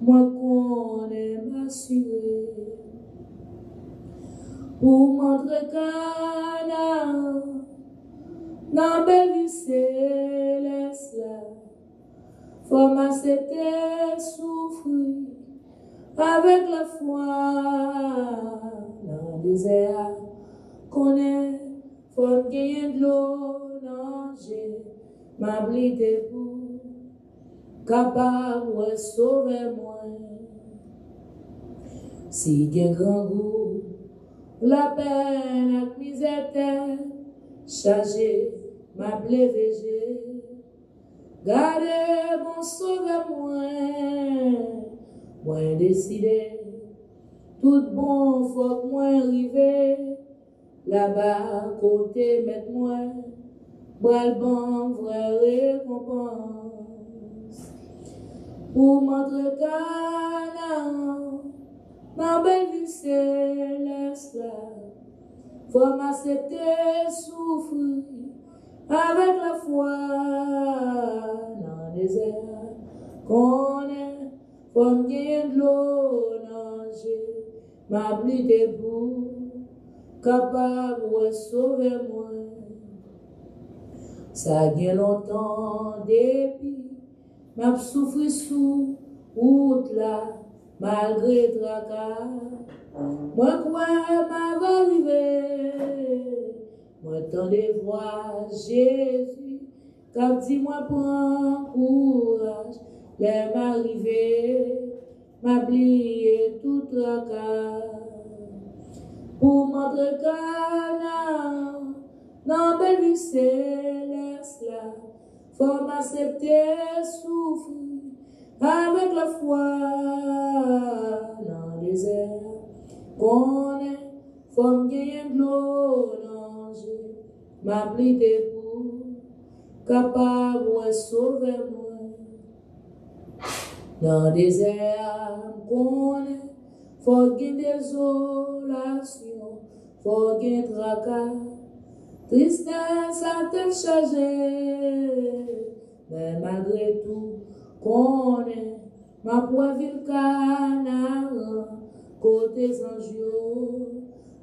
moi qu'on aime assurer. Pour montrer Canaan, dans belle vie céleste là, faut m'accepter souffrir avec la foi dans le désert qu'on est, faut gagner de l'eau, nager, m'abriter pour capable de sauver moi. Si gen grand goût, la peine ak misère chargé, m'appelé végé, gardez bon sauver moi décidé, tout bon faut que moi arrive, là-bas côté mettre moi, bral bon vraie récompense. Pour montrer Canaan, dans belle vie céleste là, faut m'accepter souffrir avec la foi dans le désert qu'on est, faut me gagner de l'eau, nager, m'abriter pour capable de sauver moi. Ça gagne longtemps depuis, m'a souffri sous route là, malgré tracas. Moi quoi m'a arrivé, moi tendez voir Jésus, quand dis-moi prends courage, les m'arriver, m'oublier tout tracas. Pour montrer Canaan, dans belle vie céleste là, faut m'accepter souffrir avec la foi dans le désert qu'on est, faut me gagner de l'eau, nager, m'abriter pour capable de sauver moi. Dans le désert qu'on est, faut gagner désolation, faut gagner tracas, tristesse à te charger, mais malgré tout, qu'on est, ma poids ville Canaan, côté anges,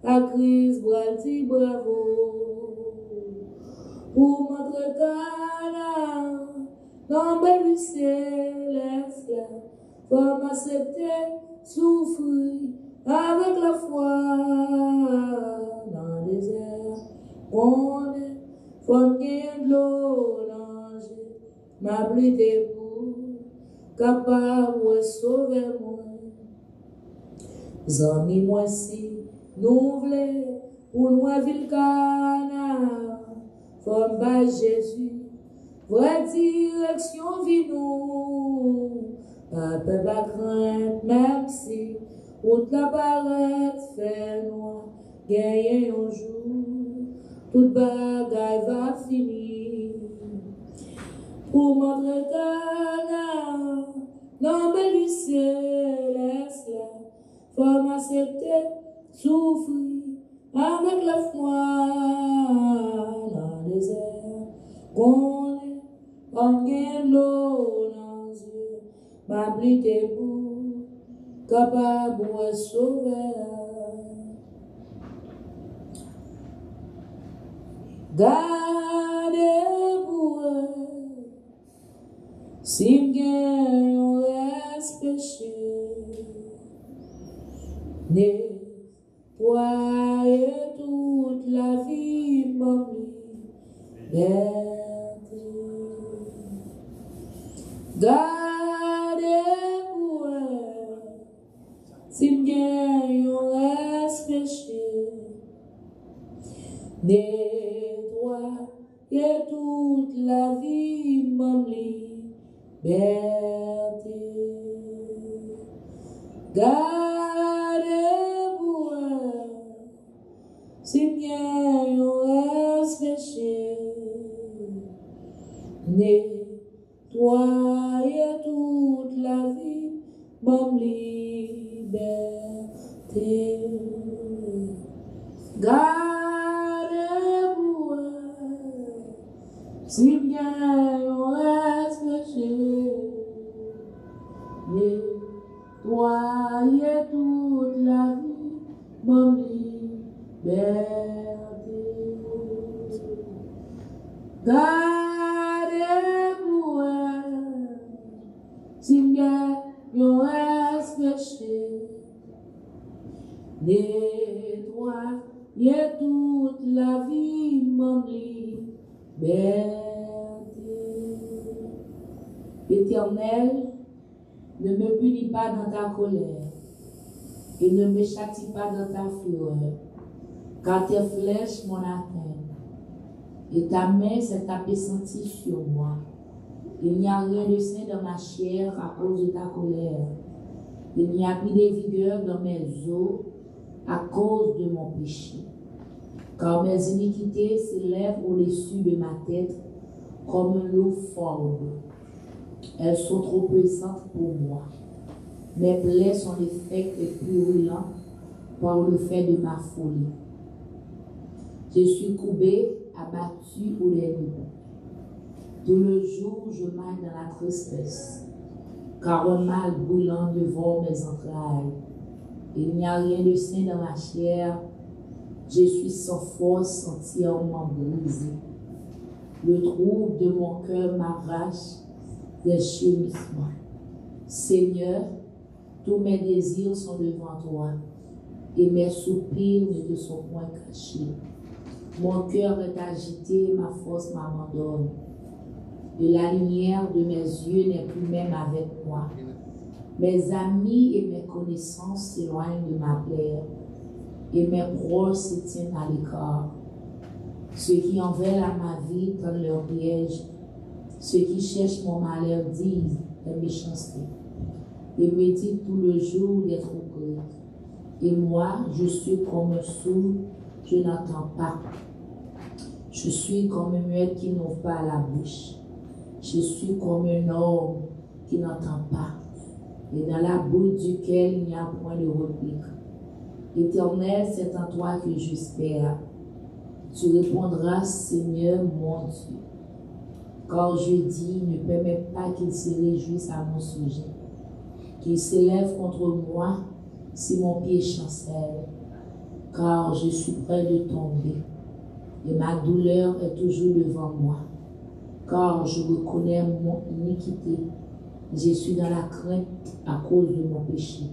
la crise dit bravo. Pour montrer Canaan, dans belle vie céleste là, faut m'accepter souffrir avec la foi dans le désert qu'on est, faut me gagner de l'eau, nager, m'abriter pour capable de sauver moi. Zami moi si nous voulons pour nous ville Canaan, faut me Jésus, vraie direction vie nous, pas peur, pas crainte, même si route la paraît fait noir, gagner un jour, toute bagaille va finir. Pour montrer Canaan, dans belle vie céleste là, faut m'accepter souffrir avec la foi dans le désert qu'on est, on gagne l'eau dans les yeux, m'abriter pour capable de sauver. Gardez-vous si m'gagne reste péché, nettoyez toute la vie m'oublie d'être. Gardez-vous si m'gagne reste péché, nettoyez toute la vie m'oublie d'être. Gardez-vous si bien on reste péché, nettoyez toute la vie, bonne liberté. Gardez-vous si bien on reste péché, toi y est toute la vie, mon liberté. Gardez-vous, si m'gagne péché, nettoyez toute la vie, mon liberté. Éternel, ne me punis pas dans ta colère et ne me châtie pas dans ta fureur, car tes flèches m'ont atteint et ta main s'est appesantie sur moi. Il n'y a rien de sain dans ma chair à cause de ta colère. Il n'y a plus de vigueur dans mes os à cause de mon péché. Car mes iniquités s'élèvent au-dessus de ma tête comme l'eau forme. Elles sont trop puissantes pour moi. Mes plaies sont l'effet les plus brûlants par le fait de ma folie. Je suis courbé, abattu ou les nuits. Tout le jour, je marche dans la tristesse, car un mal brûlant devant mes entrailles. Il n'y a rien de sain dans ma chair. Je suis sans force, entièrement brisé. Le trouble de mon cœur m'arrache des gémissements. Seigneur, tous mes désirs sont devant toi, et mes soupirs ne te sont point cachés. Mon cœur est agité, ma force m'abandonne. Et la lumière de mes yeux n'est plus même avec moi. Mes amis et mes connaissances s'éloignent de ma plaie, et mes proches se tiennent à l'écart. Ceux qui en veulent à ma vie tendent leur piège. Ceux qui cherchent mon malheur disent des méchancetés et me disent tout le jour d'être auprès. Et moi, je suis comme un sourd, je n'entends pas. Je suis comme un muet qui n'ouvre pas la bouche. Je suis comme un homme qui n'entend pas, et dans la bouche duquel il n'y a point de réplique. Éternel, c'est en toi que j'espère. Tu répondras, Seigneur mon Dieu. Car je dis, ne permets pas qu'il se réjouisse à mon sujet, qu'il s'élève contre moi si mon pied chancelle, car je suis près de tomber, et ma douleur est toujours devant moi. Car je reconnais mon iniquité, je suis dans la crainte à cause de mon péché.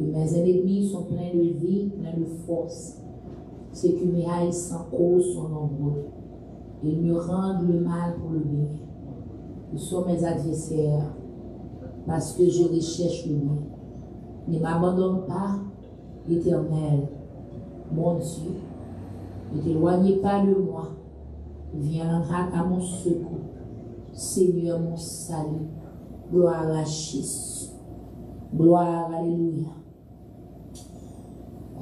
Et mes ennemis sont pleins de vie, pleins de force. Ceux qui me haïssent sans cause sont nombreux. Ils me rendent le mal pour le bien. Ils sont mes adversaires, parce que je recherche le bien. Ne m'abandonne pas, Éternel, mon Dieu. Ne t'éloignez pas de moi. Viens à mon secours, Seigneur mon salut. Gloire à Jésus. Gloire, alléluia.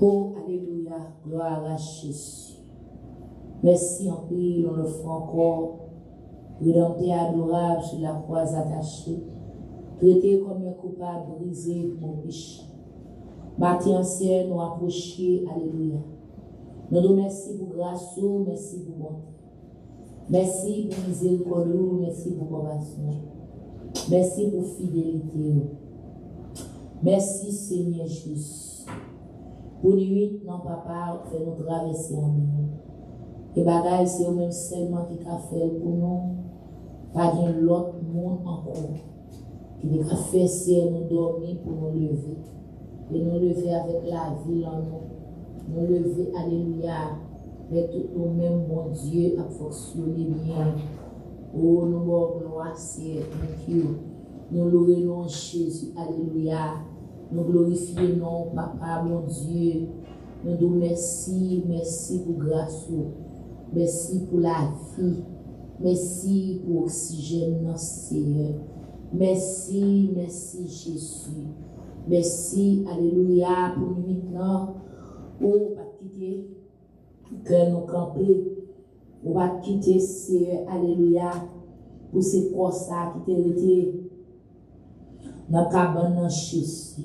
Oh, alléluia. Gloire à Jésus. Merci en pile, on le fera encore. Rédempteur adorable sur la croix attachée. Traité comme un coupable brisé pour mon péché. Bâti en ciel, nous approcher, alléluia. Nous nous merci pour grâce, merci pour bonté. Merci pour miséricorde, merci pour compassion. Merci pour fidélité. Merci Seigneur Jésus. Pour nuit, non papa, fait nous traverser en nous. Et bagaille, c'est eux-mêmes seulement qui a fait pour nous. Pas de l'autre monde encore. Qui a fait c'est nous dormir pour nous lever. Et nous lever avec la vie en nous. Nous lever, alléluia. Mais tout nous-mêmes, mon Dieu, a fonctionné bien. Oh, nous avons gloire, c'est nous louons Jésus, alléluia. Nous glorifions, Papa, mon Dieu. Nous disons merci, merci pour grâce. Merci pour la vie. Merci pour l'oxygène, Seigneur. Merci, merci Jésus. Merci, alléluia, pour nous maintenant. Oh, pas quitter. Que nous camper, on va quitter Seigneur, alléluia, pour ces corps-là qui t'étaient dans la cabane dans Jésus.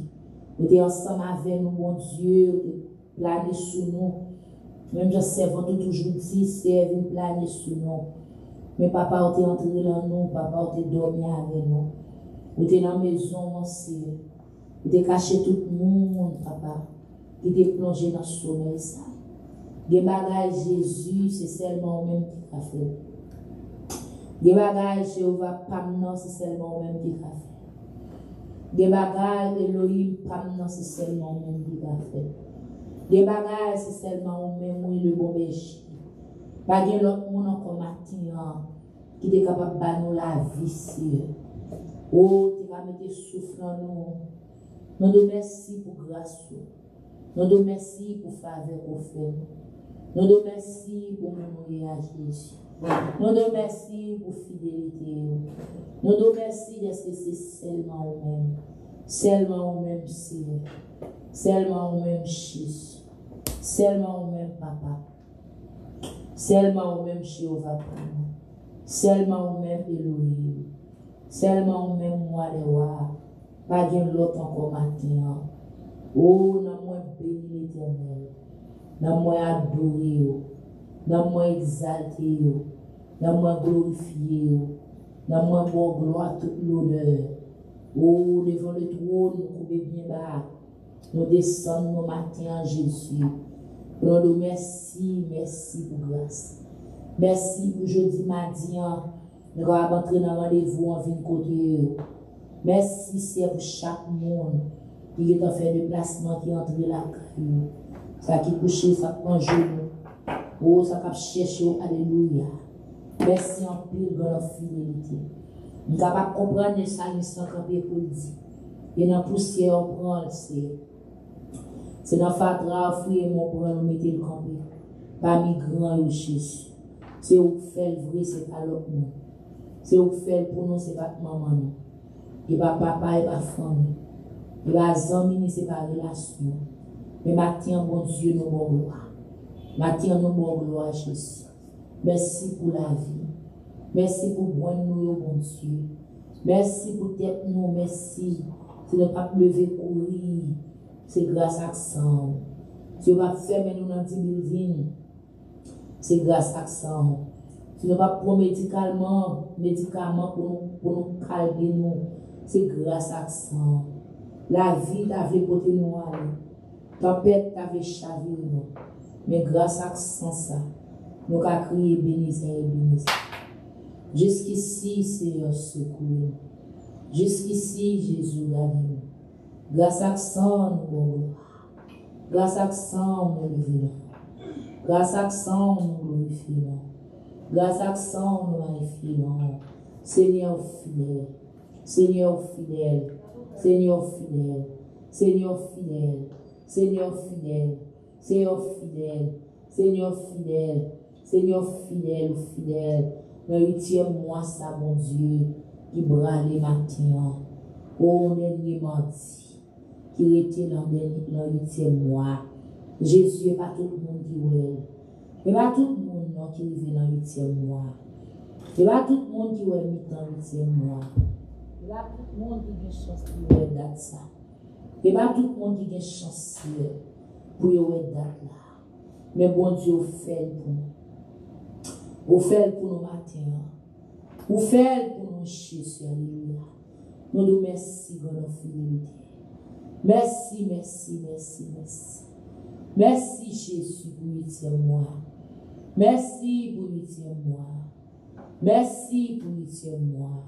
Nous sommes ensemble avec nous, mon Dieu, planer sur nous. Même je servant toujours dit, serve, planer sur nous. Mais papa, on est entré dans nous, papa, on est dormi avec nous. On est dans la maison, mon Seigneur. Ou te caché tout le monde, papa, qui te plongé dans ce sommeil. Des bagages Jésus, c'est seulement même qui a fait. Des bagages Jéhovah, Pamnan, c'est seulement même qui a fait. Des bagages Elohim, Pamnan, c'est seulement même qui a fait. Des bagages, c'est seulement même oui, le bon berger. Pas de l'autre monde encore matin qui est capable de battre la vie. Oh, tu vas mettre souffle en nous. Nous te merci pour grâce. Nous te merci pour faveur qu'on fait. Nous te merci pour nous réagir. Nous te merci pour fidélité. Nous te merci d'être que c'est seulement nous-mêmes. Seulement nous-mêmes, Seigneur. Seulement nous-mêmes, Jésus. Seulement nous-mêmes, Papa. Seulement nous-mêmes, Jéhovah. Seulement nous-mêmes, Elohim. Seulement nous-mêmes, moi, les rois. Pas de l'autre encore matin. Oh, nous moi béni l'éternel. Nous moi adoré. Nous moi exalté. Nous moi glorifié. Nous moi bon gloire toute l'honneur. Oh, devant le trône, nous pouvons bien bas. Nous descendons nos matins en Jésus. Nous nous merci, merci pour grâce. Merci pour jeudi mardi. Nous allons entrer dans le rendez-vous en vie de côté. Merci, c'est pour chaque monde qui est en fait de placement qui est entré là. Ça qui couche, ça prend genou. Oh, ça qui cherche, alléluia. Merci en pile de notre fidélité. Nous sommes capables de comprendre les saints sans camper pour le dire. Et dans la poussière, on prend le ciel. C'est dans le fatra, frère, on prend le mettre le camper. Pas migrant ou Jésus. C'est où fait le vrai, c'est pas l'autre monde. C'est où fait pour nous, c'est pas maman. Et pas papa, et pas famille. Et pas amis, c'est pas relation. Mais maintenant, bon Dieu, nous bon gloire. Maintenant, nous bon gloire, Jésus. Merci pour la vie. Merci pour bon nous, bon Dieu. Merci pour tête nous, merci. C'est ne pas lever courir. C'est grâce à ça. Tu ne vas pas fermer nous dans 10 buildings. C'est grâce à ça. Tu ne vas pas prendre médicaments pour nous calmer nous. C'est grâce à ça. La vie t'a fait porter nous aller. Tempête t'a fait chavirer nous. Mais grâce à ça, nous avons crié bénissez et bénissez. Jusqu'ici, Seigneur, secours. Jusqu'ici, Jésus, la vie. Grâce à ça, nous glorifions. Grâce à ça, nous levons. Grâce à ça, nous glorifions. Grâce à ça, nous magnifions. Seigneur fidèle. Seigneur fidèle. Seigneur fidèle. Seigneur fidèle. Seigneur fidèle. Seigneur fidèle. Seigneur fidèle. Seigneur fidèle ou fidèle. Le 8e mois, ça, mon Dieu, qui bras les matins. Au dernier mardi, qui était dans le 8e mois. Jésus n'est pas tout le monde qui est. Il n'est pas tout le monde non, qui vit dans le 8e mois. Il n'est pas tout le monde qui est dans le 8e mois. Il n'y a pas tout le monde qui a chance pour y date ça. Il n'y a pas tout le monde qui a chance pour y date là. Mais bon Dieu, fait pour nous. Vous faites pour nous matins. Vous faites pour nous Jésus. Alléluia. Nous nous remercions pour notre fidélité. Merci, merci, merci, merci. Merci Jésus pour le 8e mois. Merci pour le 8e mois. Merci pour le 8e mois.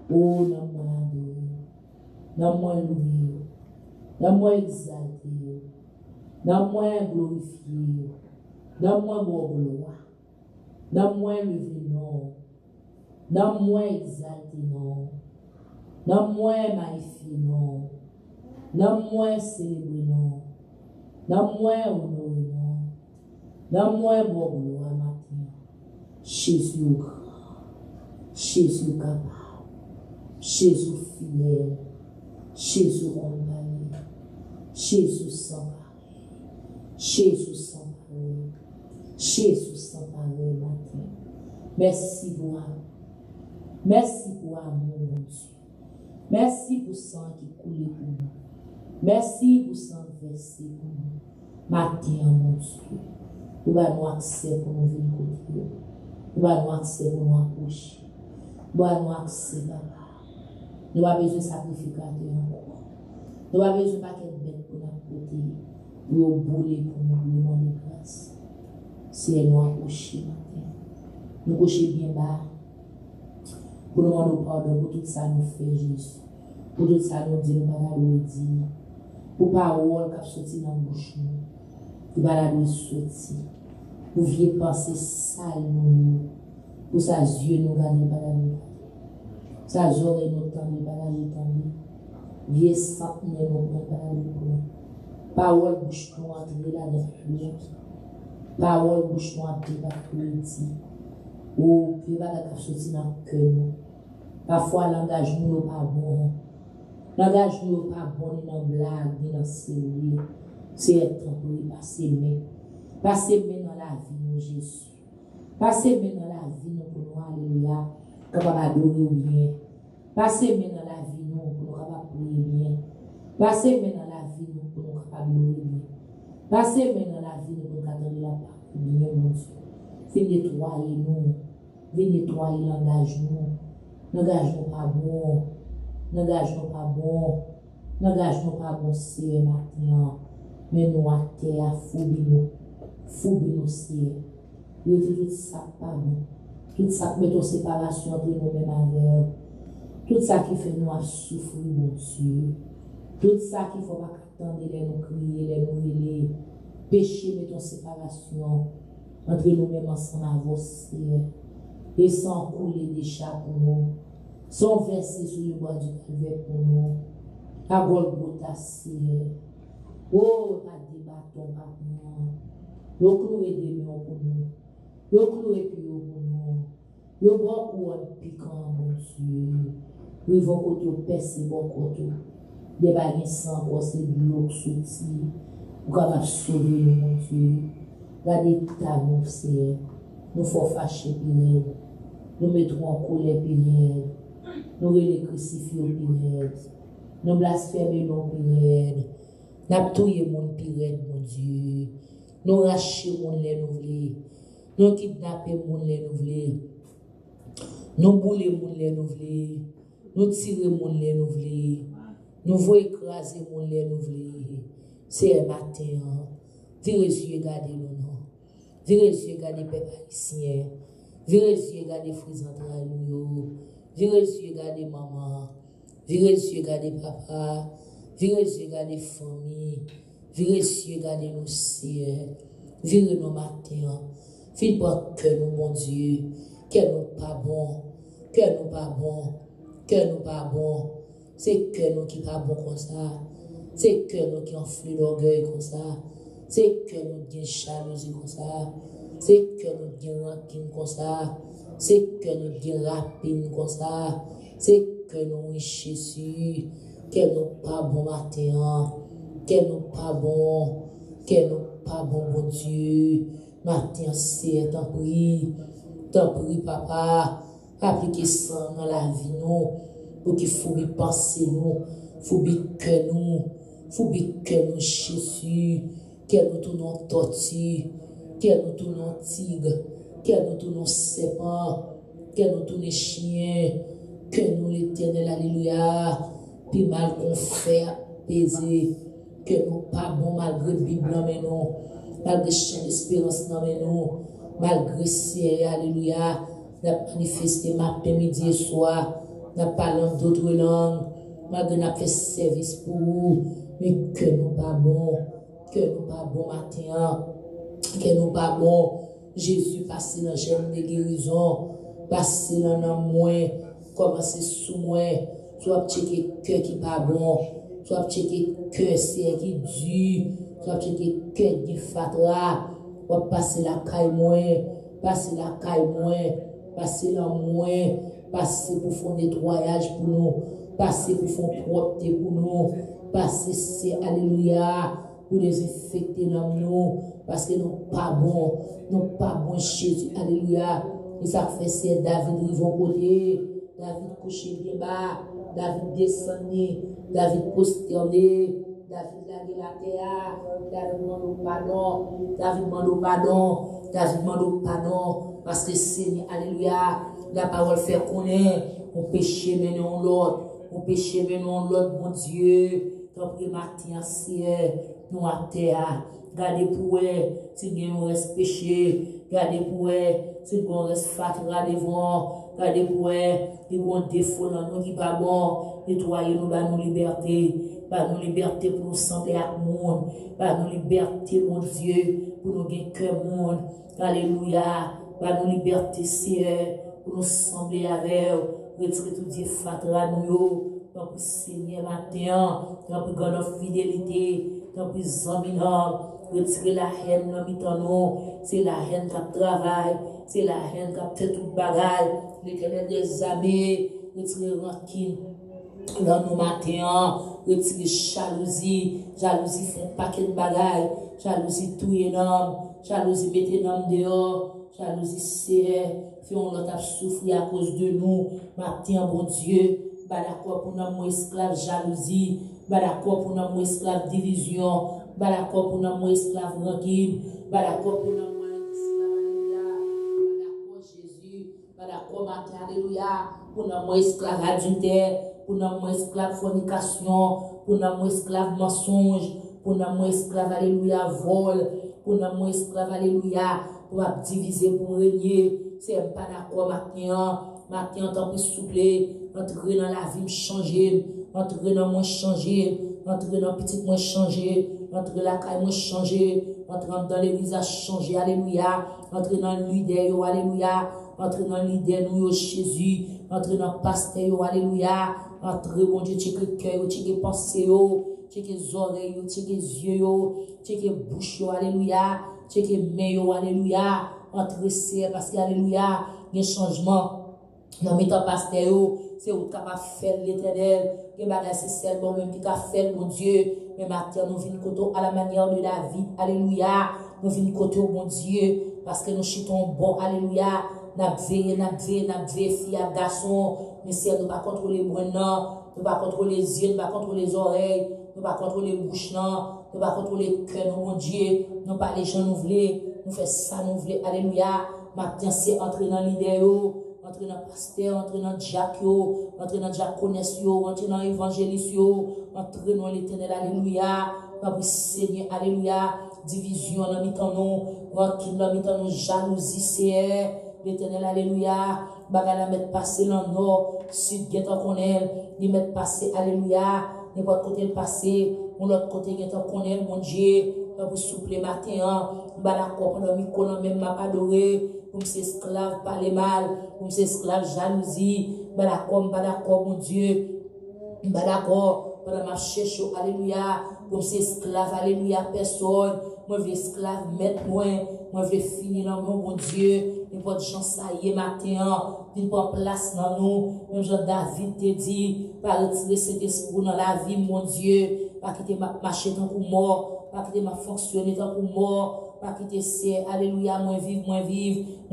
Oh, non-moi adoré. Non-moi loué. Non-moi exalté. Non-moi glorifié. Non-moi gloire. Non-moi levé non. Non-moi exalté non. Non-moi magnifié non. Non-moi célébré non. Non-moi honoré non. Non-moi gloire matin. Jésus grand. Jésus capable. Jésus fidèle. Jésus compagnie. Jésus sans pareil. Jésus sans pareil. Jésus sans pareil matin. Merci pour amour. Merci pour amour, mon Dieu. Merci pour sang qui coule pour nous. Merci pour sang versé pour nous. Matin, mon Dieu. Nous avons accès pour nous venir côté. Nous avons accès pour nous approcher. Nous avons accès, papa. Nous avons besoin de sacrificateur encore. Nous avons besoin de pas qu'elle bête pour notre côté, pour bouler pour nous demander grâce. C'est nous approcher matin. Nous coucher bien bas. Pour nous demander pardon pour tout ça nous fait Jésus. Pour tout ça nous dit, nous dit. Pour parole qui sorti dans la bouche nous. Pour balade sorti. Pour vieilles pensées sales nous. Pour sa yeux nous garder balade. Sa oreille nous tendre balade tendre. Vieux sang nous prendre balade. Parole bouche nous entrer là dans la parole bouche nous entrer dans la ou puis balade qui sorti dans le cœur nous. Parfois l'engagement n'est pas bon. L'engagement n'est pas bon ni dans blague, ni dans série. C'est être pour passer main. Passer main dans la vie, nous, Jésus. Passer main dans la vie, nous, pour nous, alléluia, capable d'adorer bien. Passer main dans la vie, nous, pour nous, capable de prier bien. Passer main dans la vie, nous, pour nous, capable de louer bien. Passer main dans la vie, nous, pour nous, capable de la parole bien, mon Dieu. Fais nettoyer nous. Viens nettoyer l'engagement. L'engagement pas bon. L'engagement pas bon. L'engagement pas bon, c'est matin. Mais nous à terre, foubi-nous. Foubi-nous, c'est. Nous dit tout ça pas bon. Tout ça qui met en séparation entre nous-mêmes avec. Tout ça qui fait nous à souffrir, mon Dieu. Tout ça qui faut pas attendre, les nous crier, les nous hurler. Péché met en séparation entre nous-mêmes ensemble avancer. Et sans couler des chats pour nous. Sans verser sur le bois du calvaire pour nous. À Golgotha, Seigneur. Oh, pas des bâtons, pas moi. Yo cloué des mains pour nous. Yo cloué puis pour nous. Yo beaucoup de piquant, mon Dieu. Nous vont côté percer bon côté. Des bagages sans c'est de l'eau qui sortit. Pour capable sauver nous, mon Dieu. Regardez tout à nous, Seigneur. Nous faut fâcher puis nous mettrons en colère puis nous les crucifier puis nous blasphémer nos puis nous tuer mon puis mon Dieu. Nous racher mon les nous nous kidnapper mon les nous nous bouler mon les nous tirer mon les nous voulons écraser mon les nous c'est un matin. Virez les yeux, regardez nous. Virez les yeux, regardez peuple haïtien. Virez les yeux, regardez frères entrailles nous. Virez les yeux, regardez maman. Virez les yeux, regardez papa. Virez les yeux, regardez famille. Virez les yeux, regardez nos sœurs. Virez nos matins. Faites pas que nous, mon Dieu, que nous pas bon, que nous pas bon, que nous pas bon. C'est que nous qui pas bon comme ça. C'est que nous qui enflons l'orgueil comme ça. C'est que nous avons jalousie comme ça. C'est que nous avons rancune comme ça. C'est que nous avons rapine comme ça. C'est que nous avons Jésus. Que nous pas bon matin. Que nous pas bon. Que nous pas bon, mon Dieu. Matin, c'est t'en prie, papa. Appliquez ça dans la vie, nous. Pour qu'il faut y penser, nous. Faut que nous. Faut que nous, Jésus. Que nous tournons tortue, que nous tournons tigre, que nous tournons serpent, que nous tournons chien, que nous l'éternel, alléluia, puis mal qu'on fait apaiser, que nous pas bon malgré Bible mais non, malgré chien d'espérance mais non, malgré ciel, alléluia, n'a manifesté matin, midi et soir, n'a parlé d'autres langues, malgré n'a fait service pour vous, mais que nous pas bon. Que nous pas bon matin, que nous pas bon. Jésus passe dans le germe de guérison, passe dans moi, commence sous moi, soit checker cœur qui pas bon, soit checker cœur qui dur, soit checker cœur qui fatra, soit passer la caille moi, passer la caille moi, passer la moi, passer pour faire nettoyage pour nous, passer pour faire propreté pour nous, passer c'est alléluia. Pour les infecter dans nous, parce que nous pas bon Jésus, alléluia. Et ça fait c'est David rivon côté, David couché bien bas, David descendu, David prosterné, David lagué la terre, David demande pardon, David demande pardon, David demande pardon, parce que Seigneur, alléluia, la parole fait connaître, on péché mais non l'autre, on péché mais non l'autre, mon Dieu. Nous prions matin, Seigneur, nous à terre. Gardez pour eux, si nous reste péché. Gardez pour eux, si nous reste fatigué devant. Gardez pour eux, si nous avons défaut dans nous qui pas bon. Nettoyez-nous, bah nous liberté. Bah nous liberté pour nous sembler à le monde. Bah nous liberté, mon Dieu, pour nous gagner cœur monde. Alléluia. Bah nous liberté, Seigneur, pour nous sembler avec eux. Retirez tout Dieu fatigué nous. Donc, Seigneur, matin, donc, God of fidélité, donc, Zamina, retirer la haine dans nous, c'est la haine qui travaille, c'est la haine qui fait tout bagaille, l'éternel des amis, retirer rancune dans nos matins, retirer jalousie, jalousie fait un paquet de bagaille, jalousie tout énorme, jalousie mettez dans dehors, jalousie c'est, fait on l'autre souffrir à cause de nous, matin, bon Dieu. D'accord pour nous esclaves jalousie, d'accord pour nous esclaves division, d'accord pour nous esclaves rancune, d'accord pour nous esclaves alléluia, d'accord Jésus, d'accord matin alléluia, pour nous esclaves adultère, pour nous esclaves fornication, pour nous esclaves mensonge, pour nous esclaves alléluia vol, pour nous esclaves alléluia, pour diviser pour régner, c'est pas d'accord maintenant tant que souple. Entrer dans la vie changer, entrer dans moi changer, entrer dans petit moi changer, entrer dans la caille moi changer, entrer dans l'église changer, alléluia, entrer dans l'idée, alléluia, entrer dans l'idée nous Jésus, entrer dans pasteur, alléluia, entrer mon Dieu, checker cœur, checker pensée, checker oreilles, checker yeux, checker bouche, alléluia, checker main, alléluia, entrer c'est parce que alléluia, il y a un changement. Non, mais ton pasteur, c'est où capable de faire l'éternel. Et c'est seulement même qui a fait mon Dieu. Mais maintenant, nous venons côté à la manière de David. Alléluia. Nous venons côté au mon Dieu. Parce que nous chitons bon. Alléluia. Nous veillons, filles et garçons. Mais c'est nous ne pas contrôler les bras, nous ne pas contrôler les yeux, nous ne pas contrôler les oreilles, nous ne pas contrôler les bouches, nous ne pas contrôler le cœur, mon Dieu. Nous pas les gens nous voulons. Nous faisons ça, nous voulons. Alléluia. Maintenant, c'est entrer dans l'idée. Entrer dans le pasteur, entrer dans le diacre, entrer dans le diaconesse, entrer dans l'évangéliste, entrer dans l'éternel, alléluia. Papa Seigneur, alléluia. Division dans nous, rancune dans nous, jalousie, c'est l'éternel, alléluia. Bagala mettre passer dans le nord, sud, guettant qu'on est, les mettre passer, alléluia. N'importe côté le passé, ou l'autre côté guettant qu'on est, mon Dieu. Pour souple matin, d'accord, pendant micro, même m'a adoré. Comme c'est esclave, parler mal, comme c'est esclave, jalousie, d'accord, mon Dieu, d'accord, pendant ma cherche, alléluia, comme c'est esclave, alléluia, personne, moi je veux esclave, mettre moi je veux finir dans mon Dieu, n'importe gens ça y est matin, d'une place dans nous, même Jean David te dit, pas retirer cet esprit dans la vie, mon Dieu, pas quitter marcher tant pour mort, pas quitter ma fonctionner tant pour mort, pas quitter c'est, alléluia, moi vivre, moi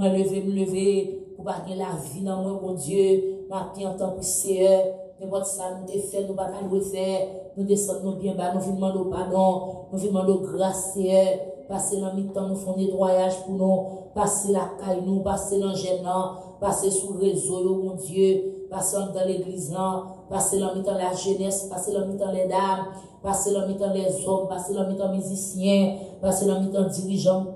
lever, pour pas gagner la vie dans moi, mon Dieu, matin en tant que Seigneur, n'importe ça, nous défaire, nous pas nous faire, nous descendons bien bas, nous demandons pardon, nous demandons grâce, Seigneur, passer dans le temps, nous faisons nettoyage pour nous, passer la caille, nous, passer dans le gênant, passer sous le réseau, mon Dieu, passer dans l'église, passer dans le temps la jeunesse, passer dans le temps les dames, passer dans le temps les hommes, passer dans le temps musiciens, passer dans le temps dirigeants,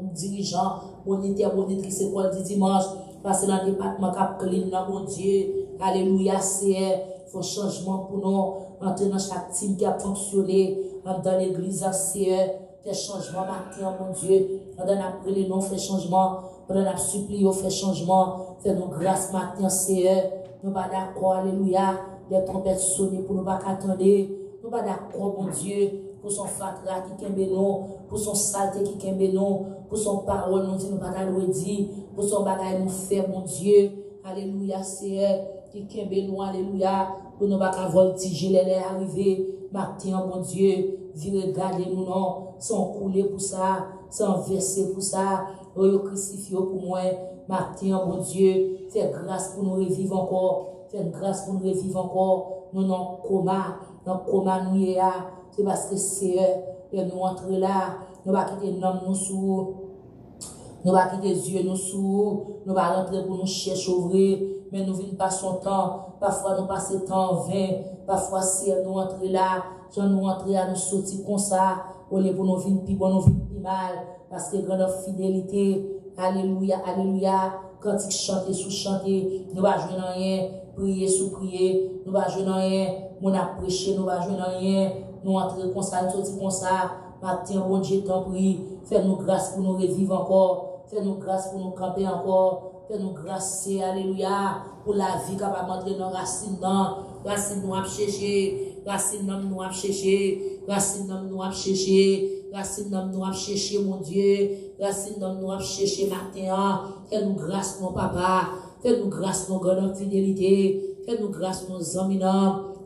monitrice école du dimanche, passer dans le département cap clean, mon Dieu, alléluia, c'est faut changement pour nous, entrer dans chaque team qui a fonctionné, dans l'église, c'est fait changement matin, mon Dieu, pendant après les noms, fait changement, pendant la supplie, fait changement, fait nos grâces matin, c'est nous pas d'accord, alléluia, les trompettes sonnées pour nous pas attendre, nous pas d'accord, mon Dieu, pour son fatra qui kembe nous, pour son saleté qui kembe nous, pour son parole, nous dit nous pas le dire, pour son bagage nous fait, mon Dieu, alléluia, c'est qui kembe nous, alléluia, pour nous pas voltiger les arriver, matin, mon Dieu, viens regarder nous, non, sans couler pour ça, sans verser pour ça, crucifié pour moi, matin, mon Dieu, fais grâce pour nous revivre encore, fais grâce pour nous revivre encore, nous non coma, nous y est, c'est parce que c'est nous entrer là, nous va quitter l'homme nous sous, nous va quitter les yeux nous sous, nous va rentrer pour nous chercher ouvrir, mais nous venons pas son temps, parfois nous passons temps 20, parfois si nous entrer là, Soit nous entrer à nous sortir comme ça, au lieu pour nous vivre plus bon, nous vivre plus mal, parce que grande fidélité, alléluia, alléluia, quand il chante sous chanter, nous va jouer rien, prier sous prier, nous va jouer rien, on a prêché, nous va jouer rien, nous entrer comme ça, nous sortir comme ça, matin, bon Dieu, t'en prie, fais-nous grâce pour nous revivre encore, fais-nous grâce pour nous camper encore, fais-nous grâce, alléluia, pour la vie capable d'entrer dans la racine, nous a cherché, racine nous a cherché, racine nous a cherché, racine nous a cherché, mon Dieu, racine nous a cherché matin, fais-nous grâce, mon papa, fais-nous grâce, mon grande fidélité, fais-nous grâce, nos amis,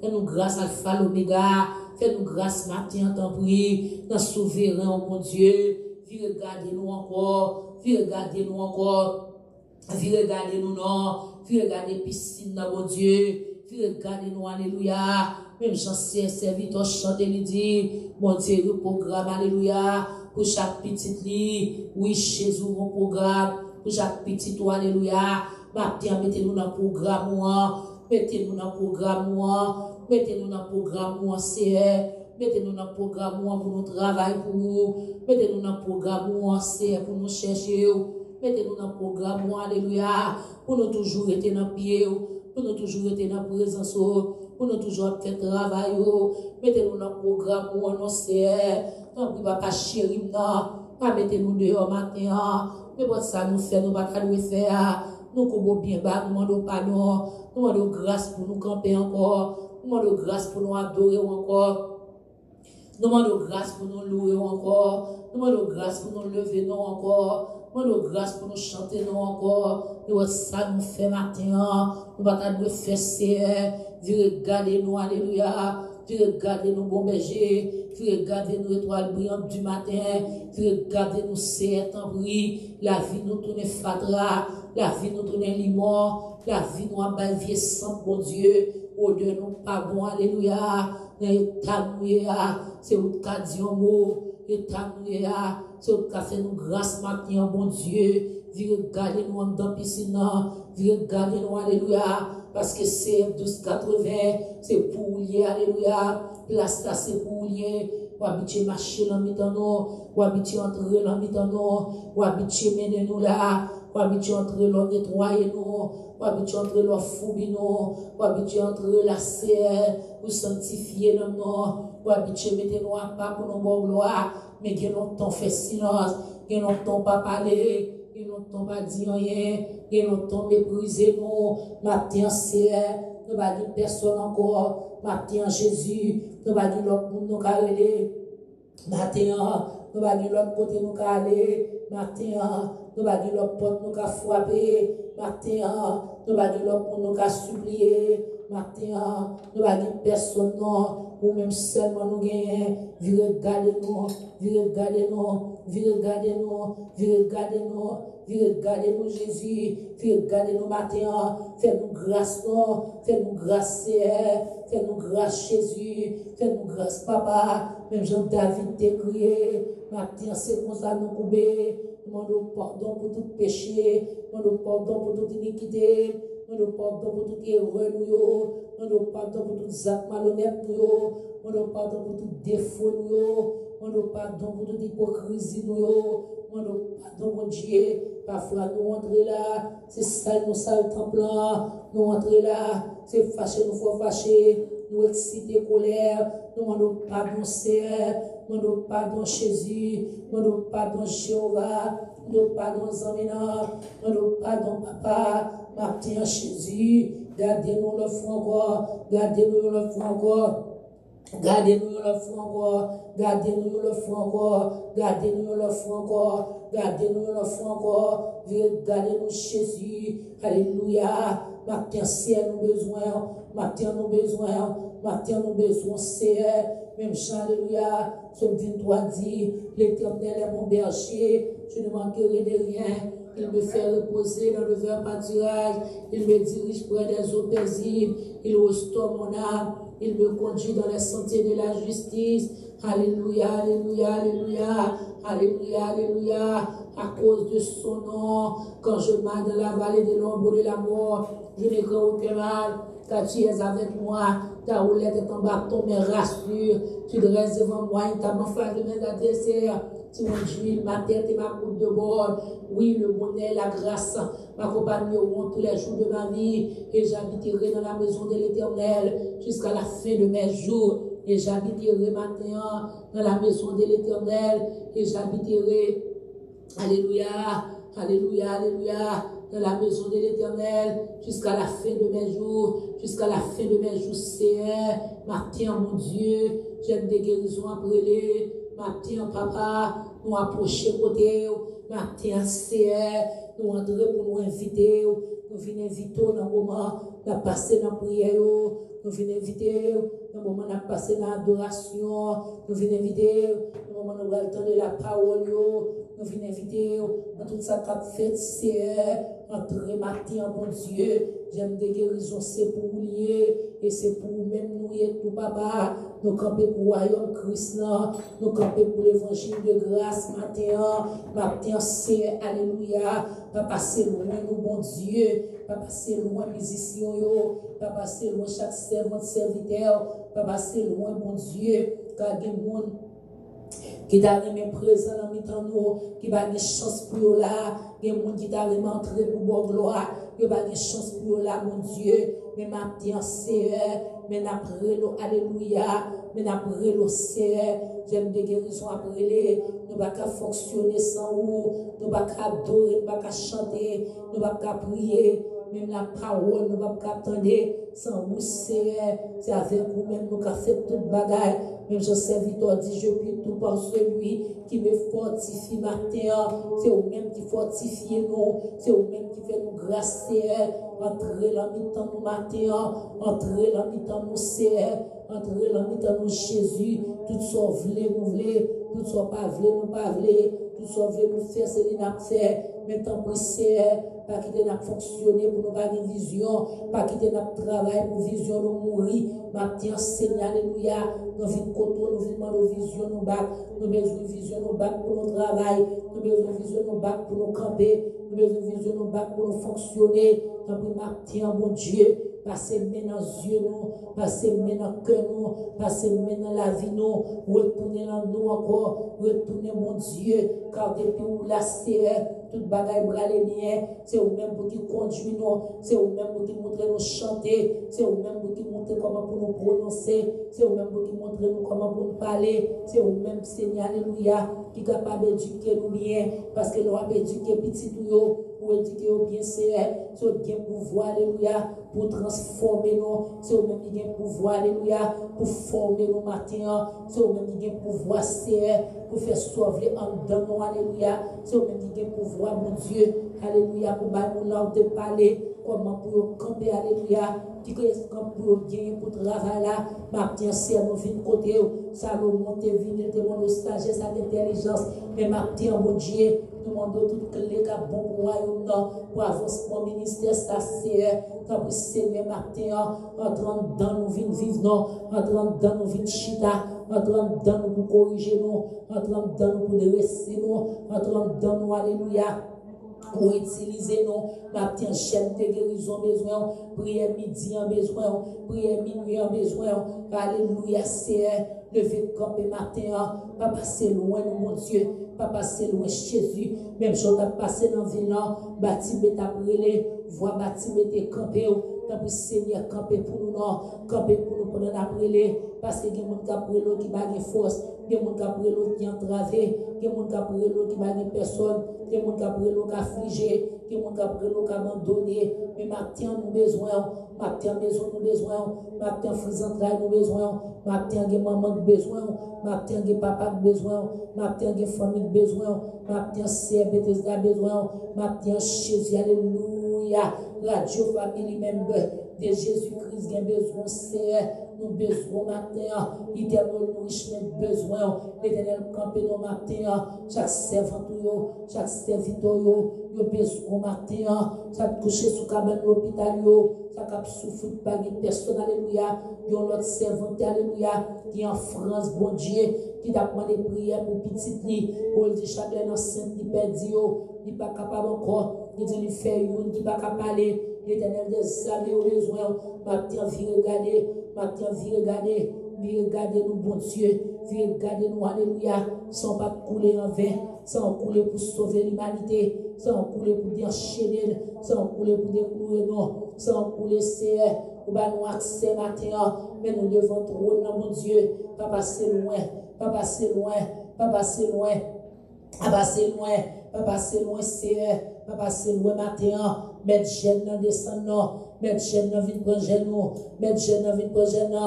fais-nous grâce, Alpha, l'Oméga, fais-nous grâce, matin, t'en prie, dans souverain, mon Dieu, viens regarder nous encore, viens regarder nous encore, viens regarder nous, non, viens regarder piscine, mon Dieu, viens regarder nous, alléluia, même j'en sais, serviteur chante et lui dit, mon Dieu, le programme, alléluia, pour chaque petite lit, oui, Jésus, mon programme, pour chaque petit toi, alléluia, matin, mettez-nous dans le programme, mettez-nous dans le programme, mettez-nous dans le programme, CR, mettez-nous dans le programme pour nous travailler pour vous, mettez-nous dans le programme, CR, pour nous chercher, mettez-nous dans le programme, alléluia, pour nous toujours être dans le pied, pour nous toujours être dans la présence, pour nous toujours faire travail, mettez-nous dans le programme, non, CR, non, qui va pas chérir, non, mettez-nous dehors matin, mais pour ça nous fait, nous va pas nous faire, nous pouvons bien battre, nous demandons pardon, nous demandons grâce pour nous camper encore, nous demandons grâce pour nous adorer encore, nous demandons grâce pour nous louer encore, nous demandons grâce pour nous lever nous encore, nous demandons grâce pour nous chanter nous encore, nous ça nous fait matin, nous va pas nous faire serrer, Dieu regarder nous, alléluia, Dieu regarder nous bon berger, Dieu regarder nous étoiles brillantes du matin, Dieu regarder nous serre en bris, la vie nous tourne fatra, la vie nous tourne limon, la vie nous a vie sans bon Dieu, au Dieu nous pas bon, alléluia, c'est où qu'a dit un mot, c'est où qu'a fait nous grâce matin, bon Dieu, viens regarder nous en dans piscine, viens regarder nous, alléluia, parce que c'est 1280, c'est pour lier, alléluia, place là c'est pour lier, ou habituer marcher dans mi-temps nous, ou habituer entrer dans mi-temps nous, ou habituer mener nous là, ou habituer entrer dans nettoyer nous, ou habituer entrer dans foubi nous, ou habituer entrer la serre, ou sanctifier nous, ou habituer mettre nous à part pour nos bonnes gloires, mais que nous temps fait silence, que nous temps pas parler, que nous temps pas dire rien, que nous temps mépriser nous, matin serre, nous va dire personne encore, matin Jésus, nous va dire l'autre monde nous carrer, matin, nous va dire l'autre côté nous carrer, matin, nous va dire l'autre porte nous frapper, matin, nous va dire l'autre monde nous supplier, matin, nous va dire personne non, ou même seulement nous gagner, viens regarder nous, viens regarder nous, viens regarder nous, viens regarder nous, viens regarder nous Jésus, viens regarder nous matin, fais-nous grâce non, fais-nous grâce fais-nous grâce Jésus, fais-nous grâce papa, même Jean-David t'a crié, matin c'est comme ça nous couper, demandons pardon pour tout péché, demandons pardon pour toute iniquité, demandons pardon pour toute erreur nous, demandons pardon pour tout acte malhonnête nous, demandons pardon pour tout défaut nous, demandons pardon pour toute hypocrisie nous, demandons pardon mon Dieu, parfois nous entrer là, c'est sale nous sale temple là, nous entrer là, c'est fâché nous faut fâcher, nous exciter colère, nous demandons pardon Seigneur, nous demandons pardon Jésus, nous demandons pardon Jéhovah, nous demandons pardon Zamina, nous demandons pardon Papa, matin Jésus, gardez-nous le fond encore, gardez-nous le fond encore. Gardez-nous le fond encore, gardez-nous le fond encore, gardez-nous le fond encore, gardez-nous le fond encore, gardez-nous Jésus, alléluia, matin c'est nous besoin, matin nous besoin, matin nous besoin c'est, même Jean, alléluia, Psaume 23 dit, l'Éternel est mon berger, je ne manquerai de rien. Il me fait reposer dans le vert pâturage, il me dirige près des eaux paisibles, il restaure mon âme, il me conduit dans les sentiers de la justice. Alléluia, alléluia, alléluia, alléluia, alléluia, à cause de son nom, quand je marche dans la vallée de l'ombre de la mort, je ne crains aucun mal, car tu es avec moi, ta roulette et ton bâton me rassurent, tu dresses devant moi, il t'a m'enfant de mes adversaires, tu m'enduis ma tête et ma coupe de bord, oui, le bonheur, la grâce, m'accompagneront tous les jours de ma vie, et j'habiterai dans la maison de l'Éternel jusqu'à la fin de mes jours, et j'habiterai maintenant dans la maison de l'Éternel, et j'habiterai, alléluia, alléluia, alléluia, dans la maison de l'Éternel, jusqu'à la fin de mes jours, jusqu'à la fin de mes jours, Seigneur, matin, mon Dieu, j'aime des guérisons à brûler, matin, papa, nous approcher côté, matin, Seigneur, nous entrer pour nous inviter, nous venons inviter dans le moment, nous passer dans la prière, nous venons inviter dans le moment, nous passer dans l'adoration, nous venons inviter dans le moment, nous allons entendre la parole, nous venons inviter dans tout ça qu'a fait, Seigneur, entrer matin, mon Dieu, j'aime des guérisons, c'est pour lier, et c'est pour même nous et tout, papa, nous camper pour le royaume Christ, nous camper pour l'évangile de grâce, matin, c'est, alléluia, pas passer loin, nous, bon Dieu, pas passer loin, musiciens, pas passer loin, chaque servant, serviteur, pas passer loin, bon Dieu, car il y a des gens qui t'a remis présent dans le nous, qui va des chance pour là, il y a des gens qui t'a remis entré pour bonne gloire, qui va des chance pour là, mon Dieu, mais matin, c'est, mais après l'eau, alléluia, mais après l'eau, c'est, j'aime des guérisons après les, nous ne pouvons pas fonctionner sans vous, nous ne pouvons pas adorer, nous ne pouvons pas chanter, nous ne pouvons pas prier, même la parole, nous ne pouvons pas attendre sans vous, c'est avec vous-même, nous avons fait toute bagaille, même je serviteur dit, je puis tout par celui qui me fortifie matin, c'est vous-même qui fortifie nous, c'est vous-même qui fait nous grâce, entrez dans le temps nous matin, entrez dans le temps nous Seigneur, entrez dans le temps nous Jésus, tout ce que nous voulons, tout ce que pas voulons, nous pas voulons, tout ce que nous faire, c'est nous faire, maintenant pour Seigneur, pas quitter notre fonctionner pour nous pas une vision, pas quitter notre travail pour vision nous mourir, matin Seigneur, alléluia, nous venons côté, nous venons nos visions nous battre, nous besoin de vision nous battre pour notre travail, nous besoin de vision nous battre pour nous camper, nous besoin de vision nous battre pour nous fonctionner, nous matin, mon Dieu, passez maintenant les yeux nous, passez maintenant le cœur nous, passez maintenant la vie nous, retournez dans nous encore, retournez mon Dieu, car depuis où la serre, toute bagaille bras les miens, c'est vous-même qui conduit nous, c'est vous-même qui montre nous chanter, c'est vous-même qui montre comment pour nous prononcer, c'est vous-même qui montre nous comment pour nous parler, c'est vous-même Seigneur, alléluia, qui est capable d'éduquer nous bien, parce que nous avons éduqué petit tout, pour éduquer au bien Seigneur, c'est bien pouvoir, alléluia, pour transformer nous, c'est vous-même qui a pouvoir, alléluia, pour former nos matins, c'est vous-même qui a pouvoir, Seigneur, pour faire sauver en dedans nous, alléluia, c'est vous-même qui a pouvoir, mon Dieu, alléluia, pour nous l'ordre de parler, comment pour camper, alléluia, qui est pour bien pour travailler là, matin, c'est nous venir côté, ça nous monte, venir de mon sagesse, à l'intelligence, mais matin, mon Dieu, nous demandons toutes les cas bon pour royaume pour avancement ministère, ça c'est quand vous Seigneur matin, entrant dans nous vivre, entrant dans nous vivre chita, entrant dans nous pour corriger nous, entrant dans nous pour dresser nous, entrant dans nous, alléluia. Pour utiliser nos matin chaîne de guérison besoin, prière midi en besoin, prière minuit en besoin, alléluia Seigneur, lever de camper matin, pas passer loin mon Dieu, pas passer loin Jésus, même chose à passer dans la ville, bâtiment à brûler, voix bâtiment à camper, tant pour Seigneur camper pour nous, camper pour nous pendant la brûler, parce que il y a des gens qui brûlent qui baguent force, il y a des gens qui brûlent qui entravé, il y a des gens qui brûlent qui baguent personne, il y a des gens qui brûlent qui affligé, il y a des gens qui brûlent qui abandonné, mais matin nous besoin, matin maison nous besoin, matin frères entrailles nous besoin, matin il y a maman besoin, matin il y a papa besoin, matin il y a famille besoin, matin c'est Bethesda besoin, matin Jésus, alléluia, radio famille member de Jésus-Christ qui a besoin, c'est nous besoin matin, l'éternel nourrissement besoin, l'éternel camper nos matin, chaque servant, chaque serviteur, yo besoin matin, ça coucher sous cabane l'hôpital, ça cap souffrir pas de personne, alléluia, yo l'autre servante, alléluia, qui en France, bon Dieu, qui t'a demandé prière pour petite lit, pour le dire chaque enceinte, il perdu, il pas capable encore, il dit il fait une, il pas capable parler, l'éternel des armées au besoin, maintenant, viens regarder, maintenant, viens regarder, nous, bon Dieu, viens regarder nous, alléluia, sans pas couler en vain, sans couler pour sauver l'humanité, sans couler pour déchaîner, sans couler pour déclouer, non, sans couler, c'est, ou bien nous accès matin, mais nous devons trouver, mon Dieu, pas passer loin, pas passer loin, pas passer loin, pas passer loin, pas passer loin, c'est, pas passer loin matin, mettre jeune dans descendant, mettre jeune dans vie pour genou, mettre jeune dans vie pour genou,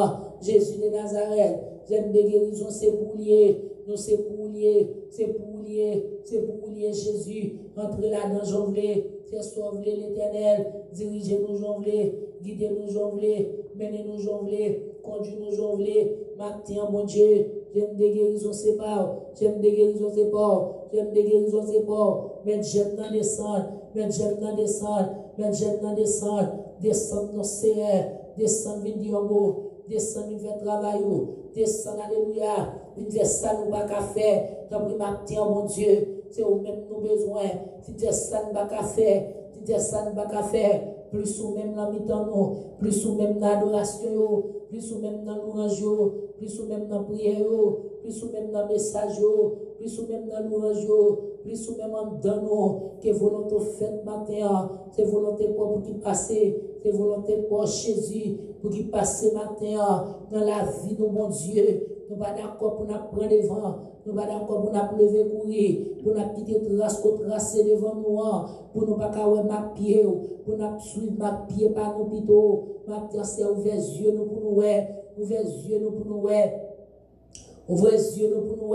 Jésus de Nazareth, j'aime des guérisons, c'est pour lier, nous c'est pour lier, c'est pour lier, c'est pour lier Jésus, entrez là dans Jonglé, c'est sauver l'éternel, dirigez-nous Jonglé, guidez-nous Jonglé, menez-nous Jonglé, conduisez-nous Jonglé, matin, mon Dieu, j'aime des guérisons, c'est pas, j'aime des guérisons, c'est pas, j'aime des guérisons, c'est pas, mais j'aime dans descendre, mais j'aime dans descendre, mais j'aime dans descendre, descendre nos CR, descendre Vidiomo, descendre vers travail, descendre, alléluia, une vers ça nous pas qu'à faire, dans le matin, mon Dieu, c'est au même nos besoins, tu descends, nous pas qu'à faire, tu descends, nous pas qu'à faire, plus ou même dans mi-temps, plus ou même dans l'adoration, plus ou même dans l'orange, plus ou même dans la prière, plus ou même dans le message, plus ou même dans l'orange, plus ou même en dedans, que volonté faite matin, c'est volonté pour qui passe, c'est volonté pour Jésus, pour qui passe matin dans la vie de mon Dieu. Nous pas d'accord pour nous prendre devant, nous pas d'accord pour nous lever courir, pour nous quitter trace tracer devant nous, pour nous pas caouer ma pied, pour nous suivre ma pied par nos pito, ma pied c'est ouvert yeux nous pour nous ouvert yeux nous pour nous ouvert yeux nous pour nous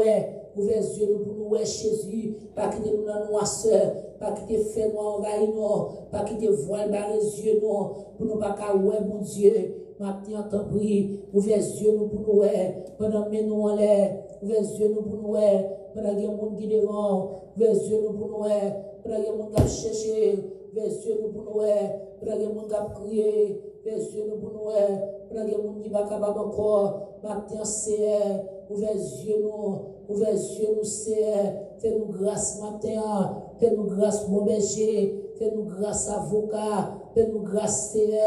ouvert yeux nous pour nous Jésus, pas quitter nous dans noirceur, pas quitter fait nous envahir nous, pas quitter voile barrer yeux nous, pour nous pas caouer mon Dieu. Maintenant, t'en prie, ouvrez les yeux nous pour nous, pendant que nous en l'air, ouvrez les yeux nous pour nous, pendant qu'il y a un monde qui devant, ouvrez les yeux nous pour nous, pendant qu'il y a un monde qui a cherché, ouvrez les yeux nous pour nous, pendant qu'il y a un monde qui a crié, ouvrez les yeux nous pour nous, pendant qu'il y a un monde qui va capable encore, maintenant c'est, ouvrez les yeux nous, c'est, fais-nous grâce matin, fais-nous grâce mon berger, fais-nous grâce avocat, fais-nous grâce c'est,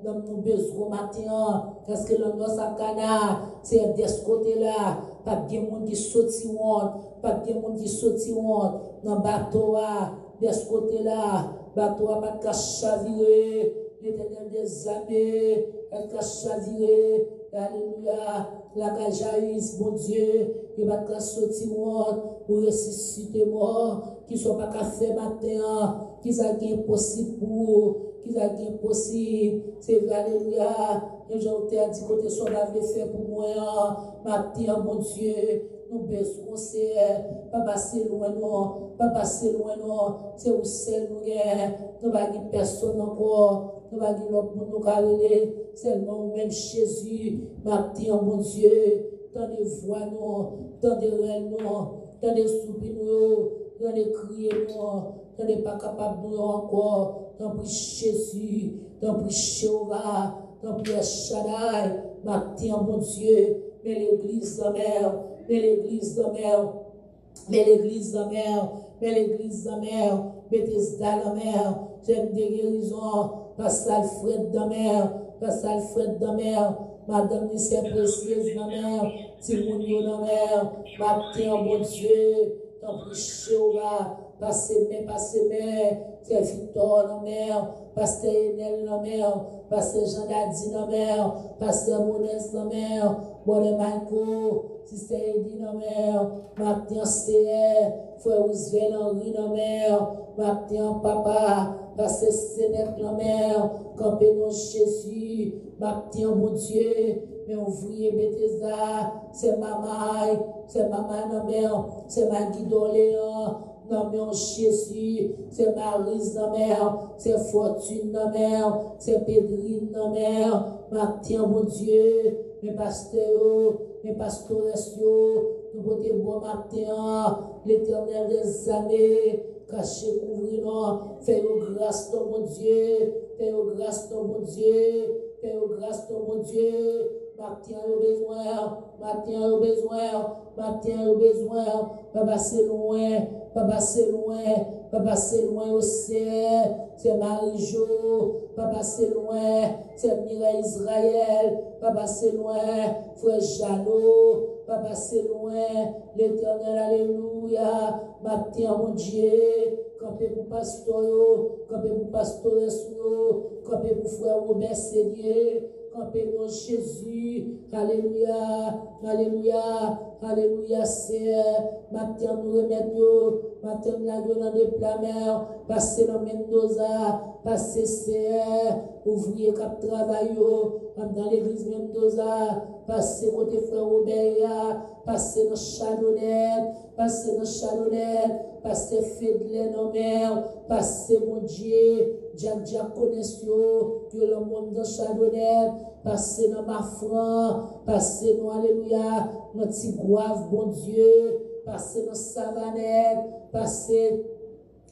dans nos besoins matin, parce que l'homme dans sa cana, c'est de ce côté-là, pas de monde qui sorti honte, pas de monde qui sorti honte, dans le bateau, de ce côté-là, bateau pas de chavirer, l'éternel des armées, pas de chavirer, alléluia, la cajaïs, mon Dieu, il va te sortir honte, pour ressusciter mort, qui soit pas qu'à faire matin, qui ça qui est possible pour qui a été possible, c'est alléluia. Et j'ai dit côté son avait fait pour moi, matin, mon Dieu, nous besoin, c'est pas passer loin, non, pas passer loin, non, c'est où c'est nous, nous pas dire personne encore, nous pas dire l'autre monde nous carrer, seulement même Jésus, matin, mon Dieu, dans des voix, non, dans des rêves, non, dans des soupirs, dans des criers, non, dans des pas capables de nous encore. Dans le Jésus, dans le Jéhovah, dans le Shaddai, matin, mon Dieu, mais l'église de mer, mais l'église de mer, mais l'église de mer, mais l'église de mer, Bethesda de mer, j'aime des guérisons, Pasteur Alfred de mer, Pasteur Alfred de mer, Madame Nissé Précieuse de mer, Timounio de mer, matin, mon Dieu, dans le Jéhovah, passez mes, c'est Victor dans mer, Pasteur Enel dans mer, Pasteur Jean Dadi dans mer, Pasteur Modeste dans mer, Bonne Michael, Sister Eddie dans mer, matin CR, Frère Ousvel Henri dans mer, matin Papa, Pasteur Sénèque dans mer, Campé dans Jésus, matin mon Dieu, mais ouvrier Bethesda, c'est Mamaï dans mer, c'est Magui d'Orléans, dans mon Jésus, c'est Marise dans mer, c'est Fortune dans mer, c'est Pédrine dans mer, matin mon Dieu, mes pasteurs, mes pastores, nous potons bon matin, l'éternel des années, caché, couvrir, fais-nous grâce dans mon Dieu, fais-nous grâce dans mon Dieu, fais-nous grâce dans mon Dieu, matin au besoin, matin au besoin, matin au besoin, papa c'est loin, papa c'est loin, papa c'est loin au ciel, c'est Marie-Jo, papa c'est loin, c'est Mireille Israël, papa c'est loin, frère Jeannot, papa c'est loin, l'Éternel, alléluia, matin mon Dieu, campez pour pasteur, campez pour pastoresse, campez pour frère Robert Seigneur, campez pour Jésus, alléluia, alléluia, alléluia, Seigneur, matin nous remettons, matin nous dans des plats mer, passez dans Mendoza, passez Seigneur, ouvrier cap travail, dans l'église Mendoza, passez côté frère Robert, passez dans Chalonnette, passez dans Chalonnette, passez Fédlin en mer, passez mon Dieu, Diak connaissez-vous, que le monde dans Chalonnette, passez dans Mafran, passez dans alléluia, notre petit Gouave, bon Dieu, passez dans Savanette, passez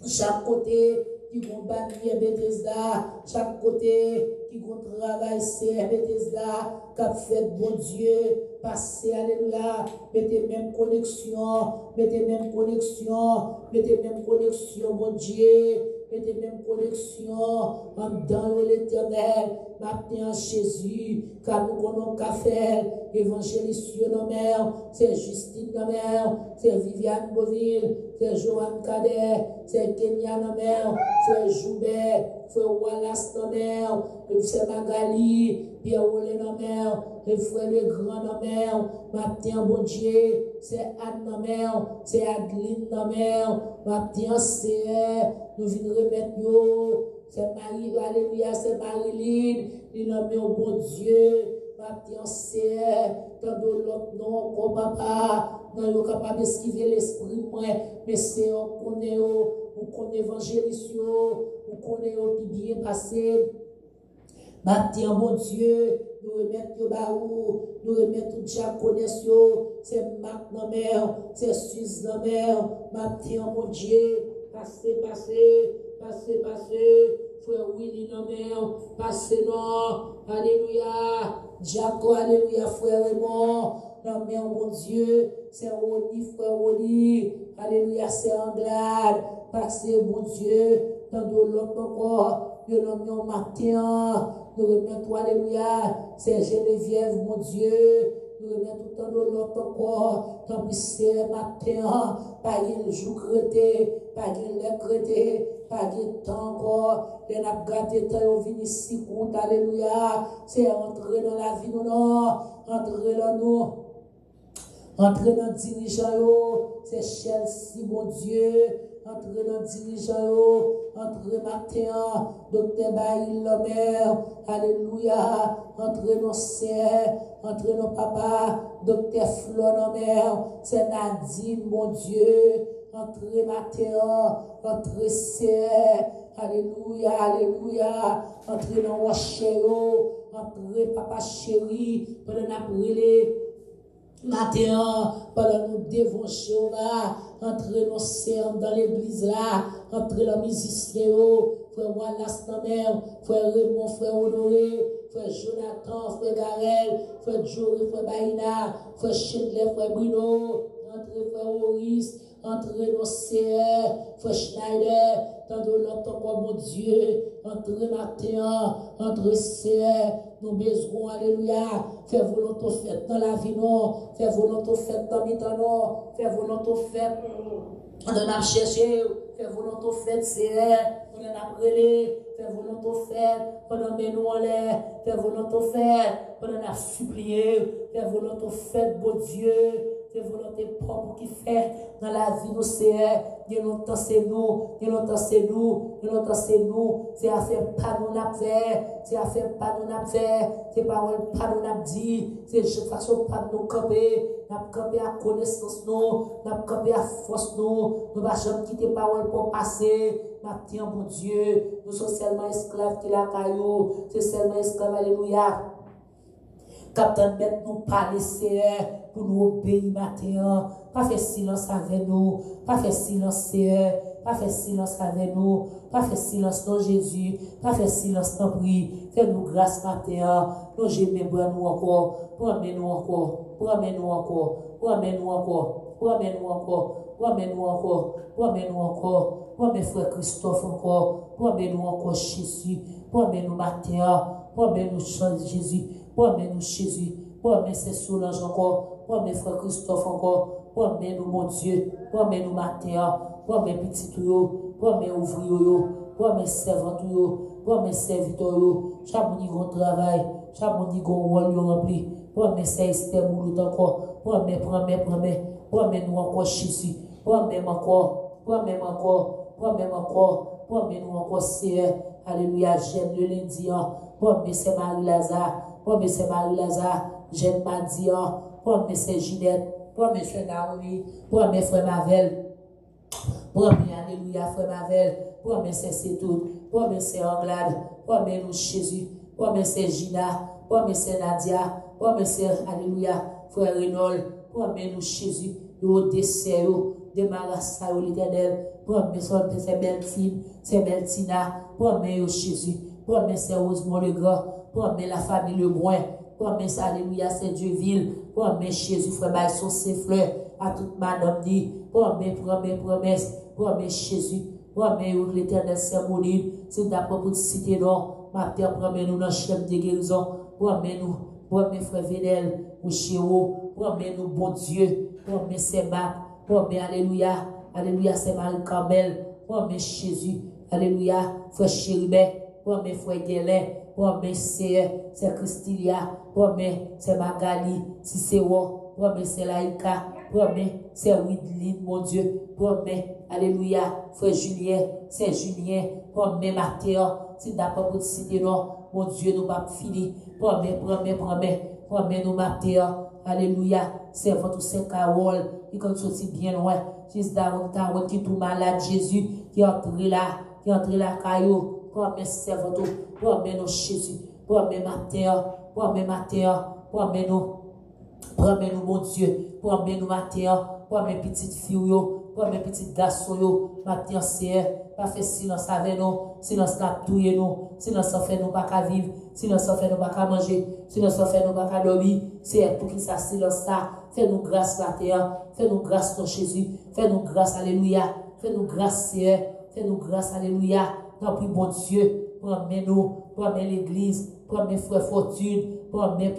chaque côté qui vont bâtir Bethesda, chaque côté qui vont travailler c'est Bethesda, qu'a fait bon Dieu, passez alléluia, mettez même connexion, mettez même connexion, mettez même connexion, mon Dieu, mettez même connexion, en dans l'Éternel, maintenant Jésus, car nous connaissons qu'à faire, évangéliste dans mer, c'est Justine dans mer, c'est Viviane Beauville, c'est Joanne Cadet, c'est Kenya dans mer, c'est Joubert, c'est Wallace dans mer, c'est Magali, Pierre Olé dans mer, le frère le grand dans mer, matin bon Dieu, c'est Anne dans mer, c'est Adeline dans mer, matin c'est nous venons remettre nous, c'est Marie, alléluia, c'est Marilyn, il nomme au bon Dieu, matin c'est tant de l'autre non, comme papa, non, nous capable d'esquiver l'esprit, mais c'est on connaît évangéliste, on connaît au bien passé. Matin, mon Dieu, nous remettons Baou, nous remettons Diaconesse, c'est Marc dans mer, c'est Suisse dans mer. Matin, mon Dieu, passez, frère Willy dans mer, passez non, alléluia, Diaco, alléluia, frère Raymond, dans mer, mon Dieu, c'est Oli, frère Oli, alléluia, c'est Anglade, passez, mon Dieu, dans de l'autre encore. Nous nommons matin, nous remettons, alléluia, c'est Geneviève, mon Dieu, nous remettons tant de l'autre encore, tant pis c'est matin, pas de jour crété, pas de lait crété, pas de temps encore, les n'a gâté tant on vient ici, alléluia, c'est entrer dans la vie, non, entrer dans nous. Entrer dans le dirigeant, c'est Chelsea, mon Dieu. Entrer dans le dirigeant, entrer matin, docteur Baïl Lomer, alléluia. Entrer dans Serre, entrer dans papa, docteur Flo Lomer, c'est Nadine, mon Dieu. Entrer matin, entrer Serre, alléluia, alléluia. Entrer dans Wachero, entrer papa chéri, pendant la brûlé. Matin, pendant nous devons Jéhovah, entrer nos serres dans l'église là, entrer les musiciens, frère Wallace Tamer, frère Raymond, frère Honoré, frère Jonathan, frère Garel, frère Jory, frère Baïna, frère Chandler, frère Bruno, entrer frère Maurice, entrer nos serres, frère Schneider, tant de l'autre encore, mon Dieu, entrer matin, entrer serres, nous besoin, alléluia, faire volonté faite dans la vie, non, faire volonté faite dans le temps, non, faire volonté faite, on a cherché, faire volonté faite, c'est on a brûlé, faire volonté faite, pendant que nous en l'air, faire volonté faite, pendant qu'on a supplié, faire volonté faite, bon Dieu, faire volonté propre qui fait dans la vie, nous c'est, de longtemps c'est nous, de longtemps c'est nous, de longtemps c'est nous, c'est à faire pas nous n'a fait, c'est à faire pas nous n'a fait, c'est parole pas nous n'a dit, c'est de façon pas nous camper, n'a camper à connaissance nous, n'a camper à force nous va jamais quitter parole pour passer. Matin, mon Dieu, nous sommes seulement esclaves qui la caillou, c'est seulement esclaves, alléluia. Captain, bête nous parler, pour nous obéir matin. Pas faire silence avec nous, pas faire silence, pas faire silence avec nous, pas faire silence dans Jésus, pas faire silence dans prix, fais-nous grâce matin, nous j'aime nous encore, promets-nous encore, promets-nous encore, promets-nous encore, promets-nous encore, promets-nous encore, promets-nous encore, promets frère Christophe encore, promets-nous encore Jésus, promets-nous matin, promets-nous Jésus, promets-nous Jésus, promets c'est Solange encore, promets frère Christophe encore, promets-nous mon Dieu, promets-nous matin, promets petit tout, promets ouvrier, promets servant tout, promets serviteur, chaque niveau travail, chaque niveau rôle rempli, promets c'est Esther Mouloud encore, promets nous encore Jésus, promets encore, promets encore, promets encore, promets-nous encore Seigneur, alléluia, j'aime le lundi, promets c'est Marie-Lazare, promets c'est Marie-Lazare, j'aime Madia, promets c'est Ginette, promets c'est Naomi, promets frère Mavel, promets alléluia frère Mavel, promets c'est tout, promets c'est Anglade, promets nous Jésus, promets c'est Gina, promets c'est Nadia, promets c'est alléluia frère Renold, promets nous Jésus, nous dessert, débarrasse l'éternel, promets c'est Beltine, c'est Beltina, promets Jésus, promets c'est Rosemont le Grand, promets la famille Le Brun, promets alléluia c'est Dieu-Ville, promets Jésus frère Baïson ses fleurs, à toute madame dit, promets Jésus, promets l'éternel c'est Moline, c'est d'après pour citer non, ma terre promets nous dans chef de guérison, promets frère Vénel, ou Chéro, promets nous bon Dieu, promets c'est Marc, promets alléluia, alléluia c'est Marie-Carmel, promets Jésus, alléluia, frère Chéribet, promets frère Guélin, promets c'est Christilia, promets c'est Magali, si c'est Wo, promets c'est Laïka, promets c'est Widlin, mon Dieu, promets, alléluia, frère Julien, c'est Julien, promets Mathéo, c'est d'abord pour citer non, mon Dieu, nous pas fini, promets nous Mathéo, alléluia, c'est votre Saint Carole, qui compte aussi bien loin, juste d'avant qui est tout malade, Jésus, qui est entré là, caillou, promets c'est votre, promets nous Jésus, promets Mathéo, promets nous, mon Dieu, promets nous Mathéo, promets petite fille, promets petit garçon, Mathéo, c'est pas fait silence avec nous, silence n'a touillé nous, silence en fait nous pas qu'à vivre, silence en fait nous pas qu'à manger, silence en fait nous pas qu'à dormir, c'est pour qui ça silence ça, fais-nous grâce Mathéo, fais-nous grâce ton Jésus, fais-nous grâce, alléluia, fais-nous grâce Seigneur, fais-nous grâce, alléluia, non plus bon Dieu, promets l'église, promets frère Fortune, promets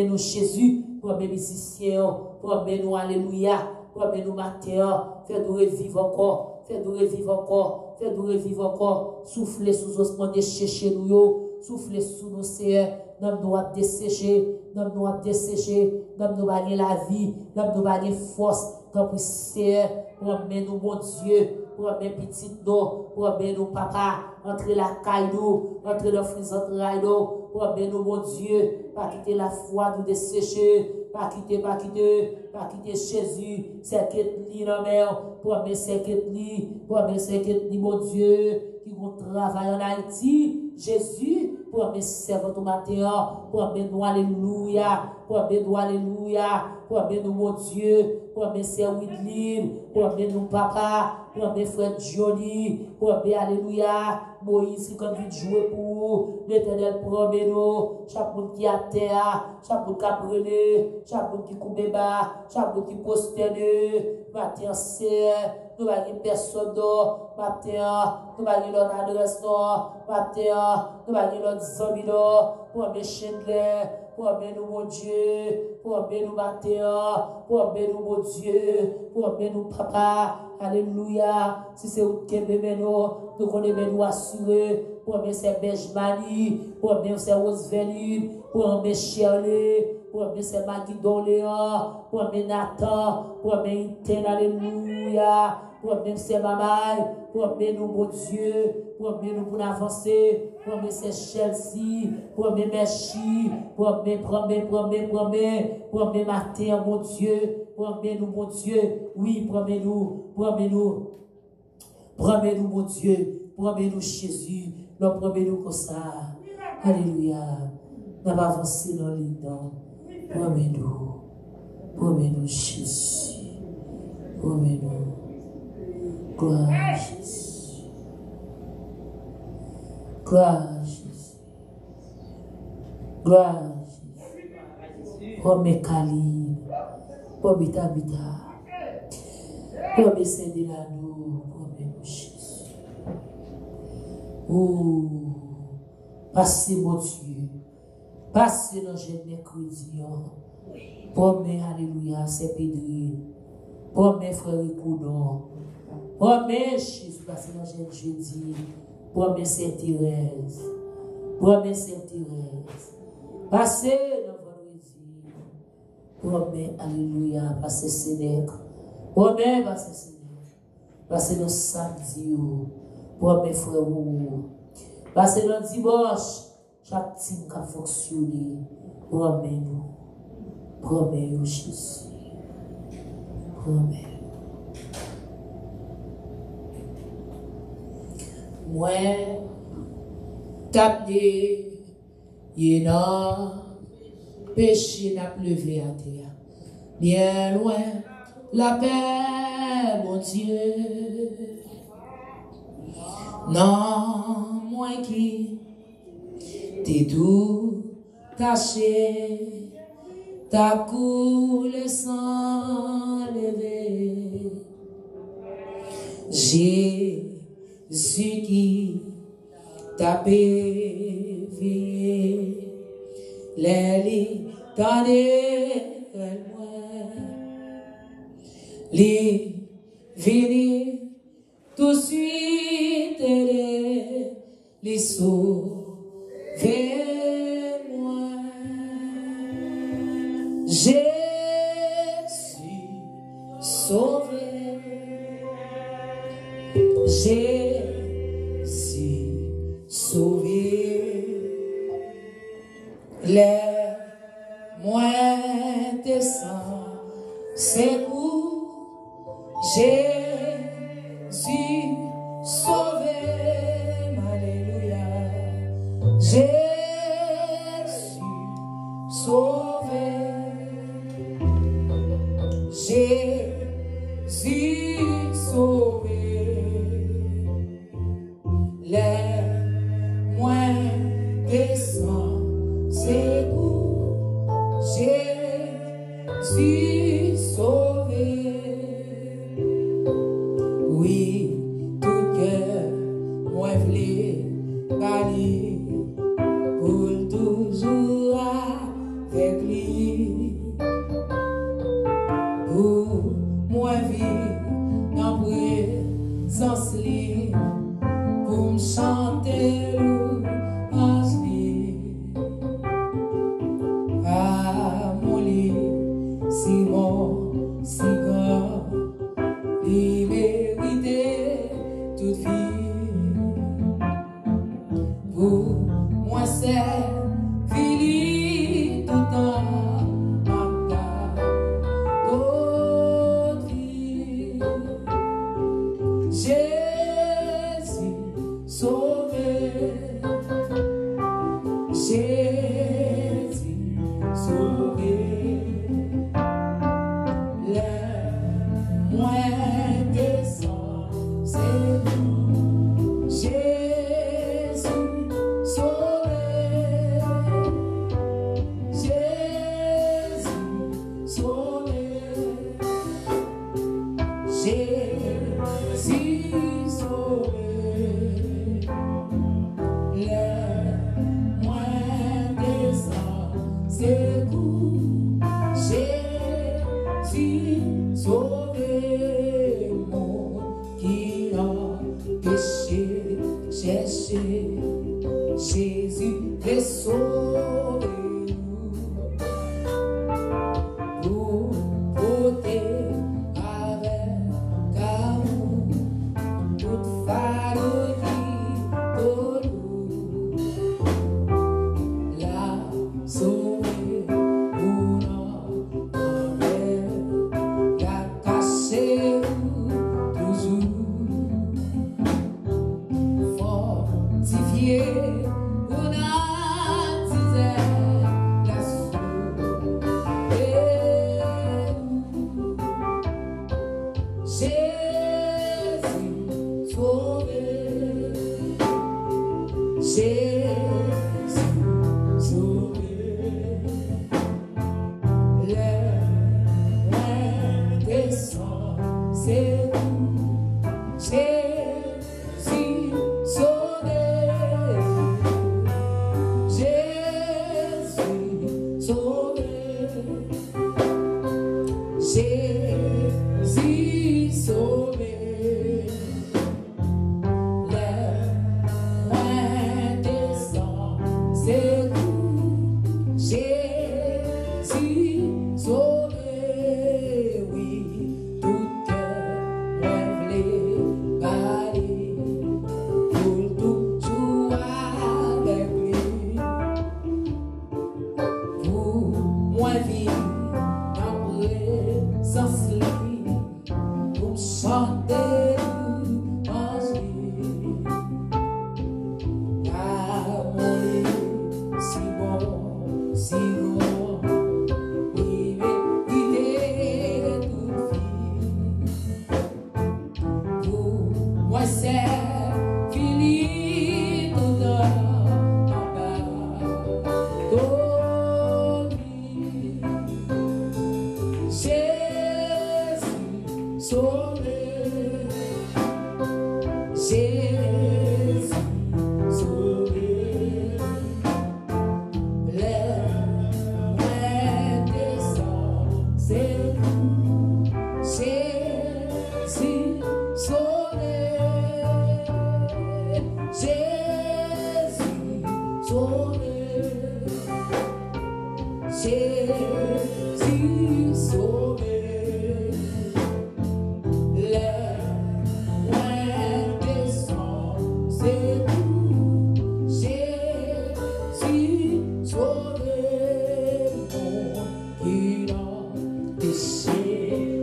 nous Jésus, promets musiciens, promets nous alléluia, promets nous Mathéo, fais-nous revivre encore, fais-nous revivre encore, soufflez sous ossements desséchés nous, soufflez sous nos Seigneur, nous doit dessécher, nous gagner la vie, nous gagner force, nous Seigneur, promets nous mon Dieu, promets petit nous, promets nous papa, entre la caille nous, entre le fils entrailles nous, promets nous mon Dieu, pas quitter la foi nous dessécher, pas quitter Jésus, c'est que ni la mère, promets c'est que ni mon Dieu, qui vont travailler en Haïti, Jésus, promets c'est votre matin, promets nous alléluia, promets nous mon Dieu, promets c'est Widlin, promets nous papa, promets frère Johnny, promets alléluia, Moïse quand il joue pour l'éternel promet nous, chaque monde qui a terre, chaque monde qui a brûlé, chaque monde qui coupe bas, chaque monde qui posterne, matin c'est, nous n'avons personne d'or, matin, nous n'avons notre adresse d'or, matin, nous n'avons notre amis d'or, promets Chandler, promets nous mon Dieu, promets nous matin, promets nous mon Dieu, promets nous papa, alléluia, si c'est où qui est nous connaissons nous assurer, promets c'est Benjmani, promets c'est Roseveline, promets Shirley, promets c'est Maggie Doléa, promets Nathan, promets Iten, alléluia, promets c'est Mamaï, promets nous mon Dieu, promets nous pour avancer, promets c'est Chelsea, promets Merchi, promets matin mon Dieu, promets nous mon Dieu, oui, promets nous mon Dieu, promets nous Jésus, nous promets nous comme ça, alléluia, nous allons avancer dans les dents, promets nous Jésus, promets nous. Gloire à Jésus. Gloire à Jésus. Gloire à Jésus. Pomme Kali. Pomme Tabita. Pomme Saint-Delano. Pomme Jésus. Oh, passez mon Dieu. Passez dans le mercredi. Pomme Alléluia, c'est Pédrine. Pomme Frère Coudon. Pomme Jésus, passez dans le jeudi. Pomme Sainte-Thérèse. Pomme Sainte-Thérèse. Passez dans le vendredi. Pomme Alléluia, passez Sénèque. Pomme passez Sénèque. Passez dans samedi. Pomme Frère Roux. Passez dans dimanche. Chaque team qui a fonctionné. Pomme. Promets, Jésus. Promets. Moi, tapé, il y a péché n'a pleuvé à terre. Bien loin, la paix, mon Dieu. Non, moi qui t'es tout caché. Ta coulé sans lever. Jésus qui t'a pévé. Les tendez moi. Les venir tout de suite les sauver. Jésus sauvé, Jésus sauvé, les moins descend, c'est où Jésus sauvé, alléluia, Jésus sauvé. Jésus sauvé, les moins descend, c'est où Jésus sauvé. Oui, tout cœur, moi voulais parler pour toujours avec lui. Pour moi vivre dans présence li, pour me chanter louange li. Ah mon lit, si bon, si grand, il méritait toute vie. Pour moi c'est fini tout temps. Jésus sauvé, Jésus sauvé, les moins descend, c'est nous, Jésus sauvé, Jésus sauvé, Jésus sauvé, les moins descend, c'est vous, Jésus sauvé, mon qui a péché, cherché, Jésus est sauvé, pour côté. Fortifié, on a Jésus sauvé. C'est tout, Jésus sauvé, oui, tout cœur rêve parler pour toujours avec lui, pour moi vivre dans présence lui, pour chanter en lui. Si bon, il est toute vie. Pour moi, c'est fini tout Jésus sauvé. Jésus sauvé. Jésus sauvé, Jésus sauvé, Jésus sauvé, les loin descend, c'est tout, Jésus sauvé, mon qui dans péché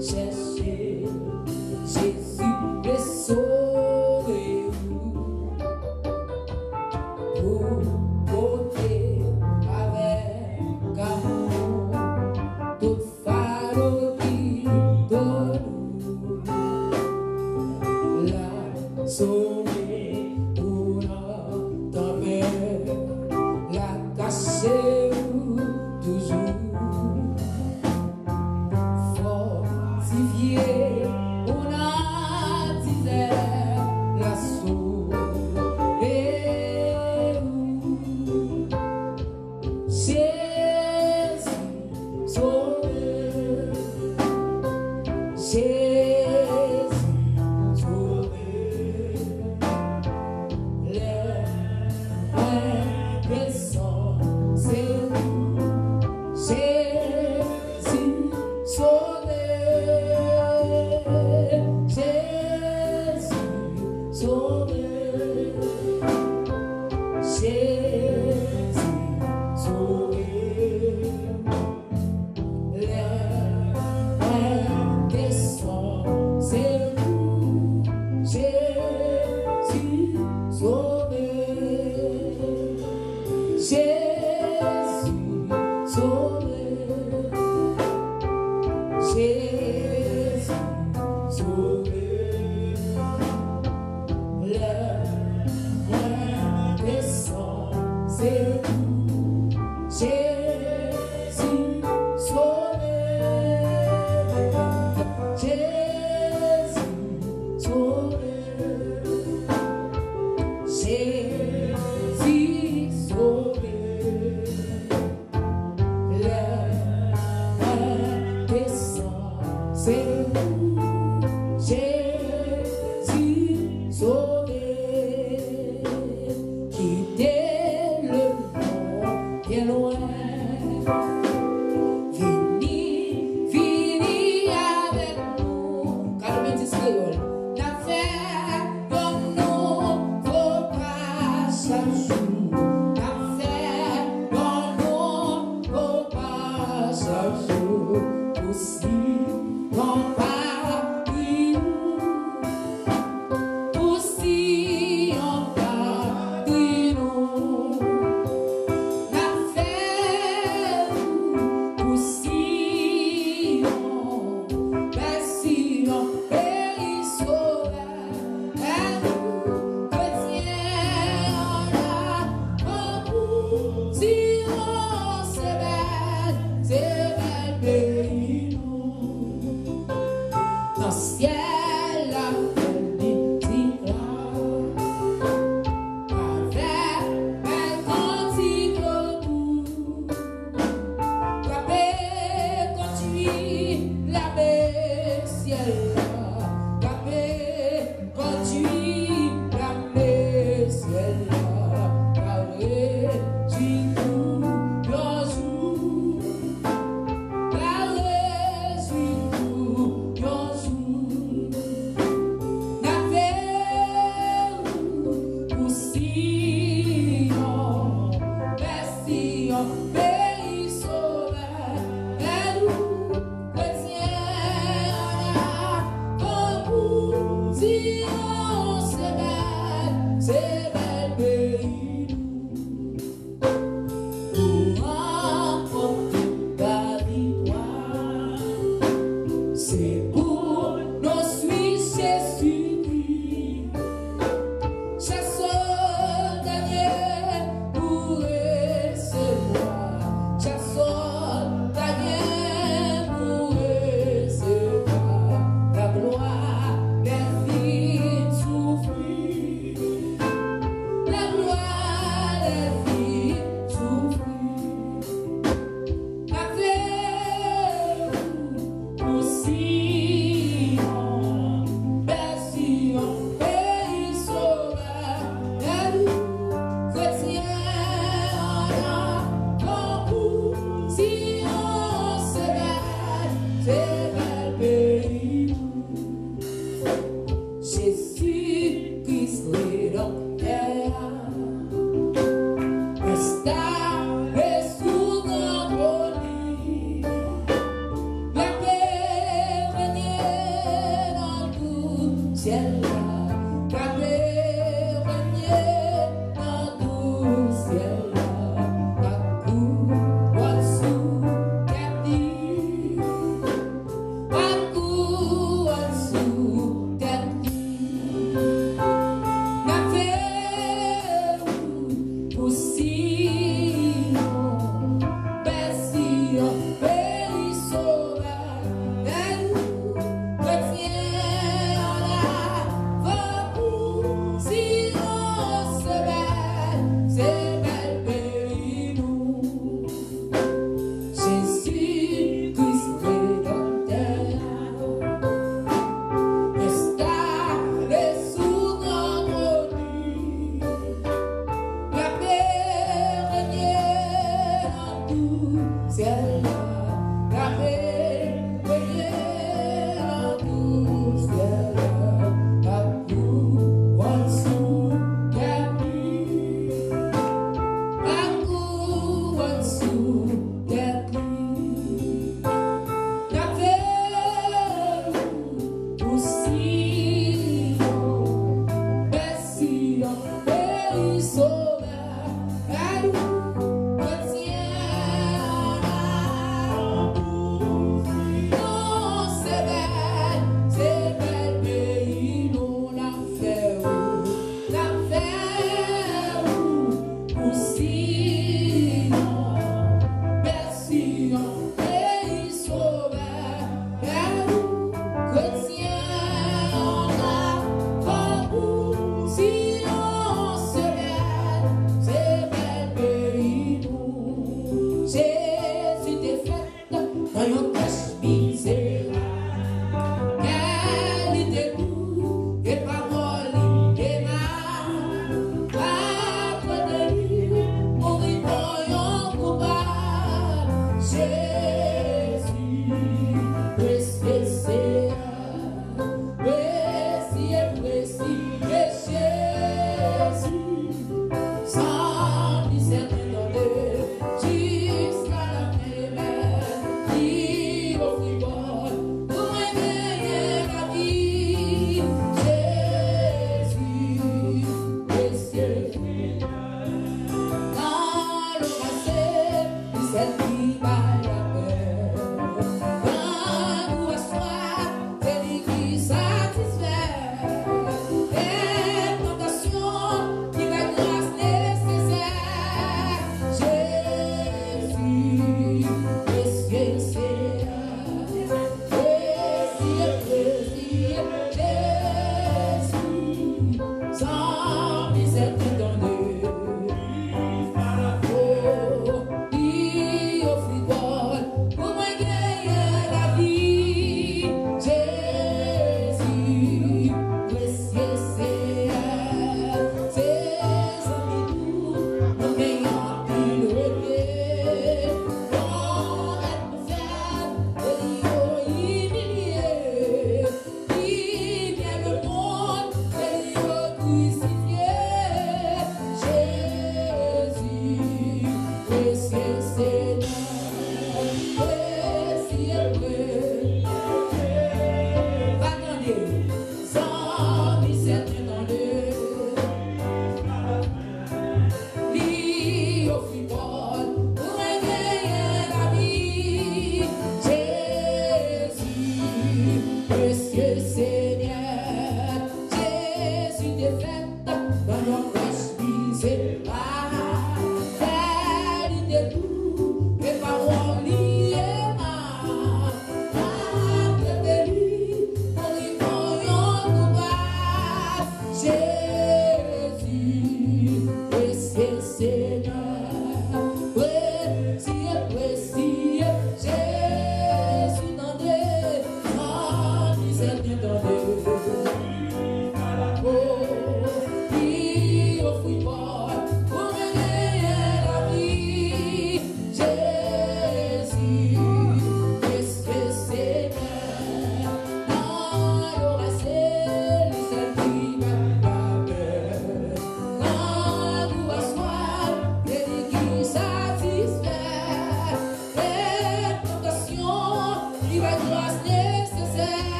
chercher. Jésus est sauvé pour côté avec amour toute fardeau qui donne la sauver pour notre père la cacher toujours fortifié. Jésus sauvé, les mains descendent, c'est nous. Jésus sauvé, Jésus sauvé, Jésus sauvé. Jésus sauvé, Jésus sauvé, les mains descendent, c'est tout, Jésus sauvé, Jésus sauvé, Jésus sauvé. C'est nous, Jésus sauvé, quittez le monde bien loin, vini avec nous, car le créole n'a fait comme nous, faut pas chaque jour, n'a fait comme nous, faut pas chaque jour, aussi. La C'est pour nos Suisses Jésus-Christ. Chassons Daniel pour recevoir. Chassons Daniel pour recevoir la gloire des filles souffrir. La gloire des filles souffrir. Rappelez-vous aussi. Jésus-Christ est donc resta et sous notre lit. La paix régnait dans tout ciel. La paix régnait dans tout ciel. La cour sous captive. La cour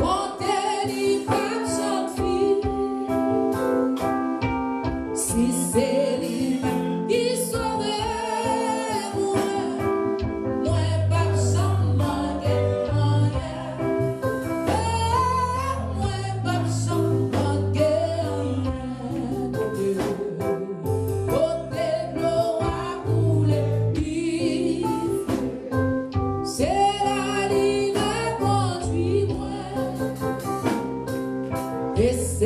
What did he Grâce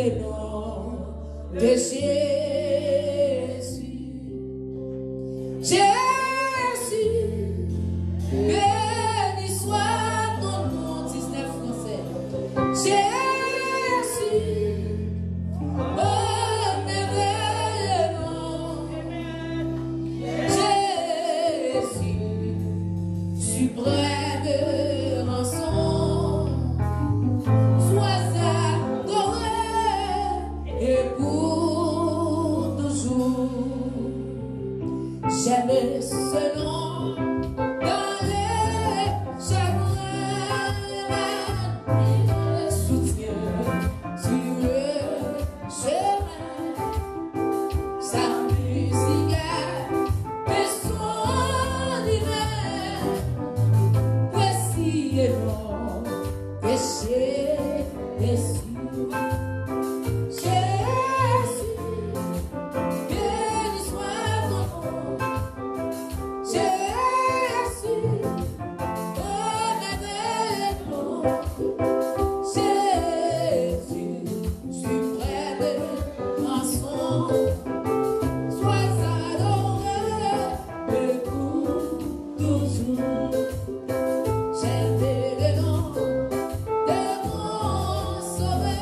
le nom de Jésus. Jésus, béni soit ton nom, 19 français. Jésus, oh merveilleux nom. Jésus, suprême rançon, sois adoré et pour toujours. J'aime ce nom dans les chagrins, il me soutient sur le chemin. Sa musique et son divin, voici et mon péché déçu. Jésus, béni soit ton nom. Jésus, oh merveilleux nom. Jésus, suprême rançon, sois adoré et pour toujours. J'aime le nom de mon sauveur.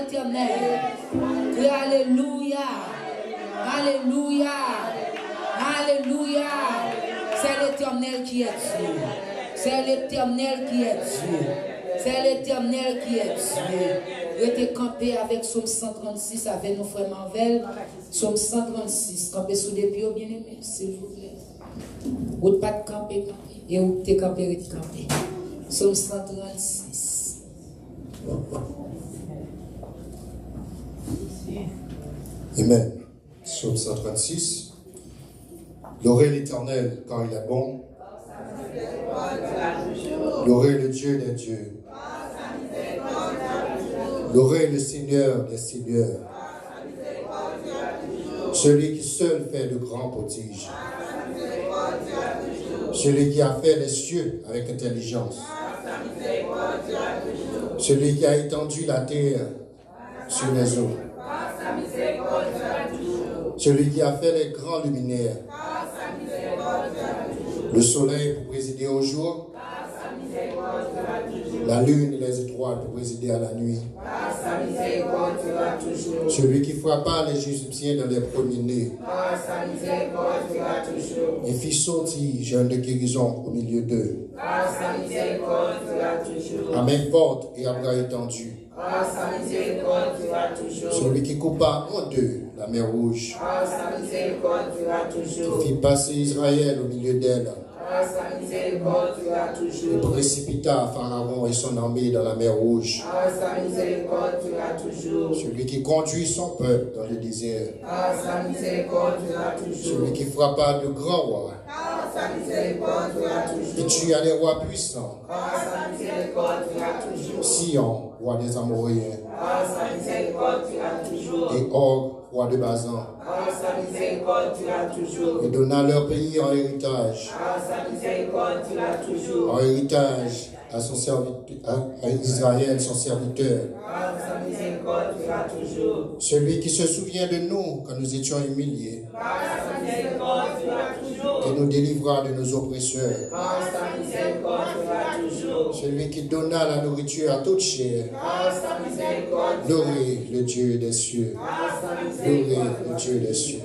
l'Éternel. Crie alléluia. Alléluia. Alléluia. C'est l'Éternel qui est Dieu. C'est l'Éternel qui est Dieu. C'est l'Éternel qui est Dieu. Restez campé avec Psaume 136 avec nos frères Marvel. Psaume 136. Campé sous des pieds, bien aimés, s'il vous plaît. Ou pas de camper, et ou t'es campé, restez campé. Psaume 136. Amen. Psaume 136. Louez l'Éternel quand il est bon. Louez le Dieu des dieux. Louez le Seigneur des seigneurs. Celui qui seul fait de grands prodiges. Celui qui a fait les cieux avec intelligence. Celui qui a étendu la terre sur les eaux. Celui qui a fait les grands luminaires. Le soleil pour présider au jour. La lune et les étoiles pour présider à la nuit. Celui qui frappa les Égyptiens dans les premiers-nés. Et fit sortir jeune de guérison au milieu d'eux. À main forte et à bras étendus. Celui qui coupa en deux la mer rouge. Qui fit passer Israël au milieu d'elle. Il précipita Pharaon et son armée dans la mer rouge. Celui qui conduit son peuple dans le désert. Celui qui frappa de grands rois. Qui tua les rois puissants. Sion, roi des Amoréens. Et Og, roi de Bazan. Et donna leur pays en héritage. En héritage à son serviteur, à Israël, son serviteur. Celui qui se souvient de nous quand nous étions humiliés. Et nous délivra de nos oppresseurs. Celui qui donna la nourriture à toute chair. Louez le Dieu des cieux. Louez le Dieu des cieux.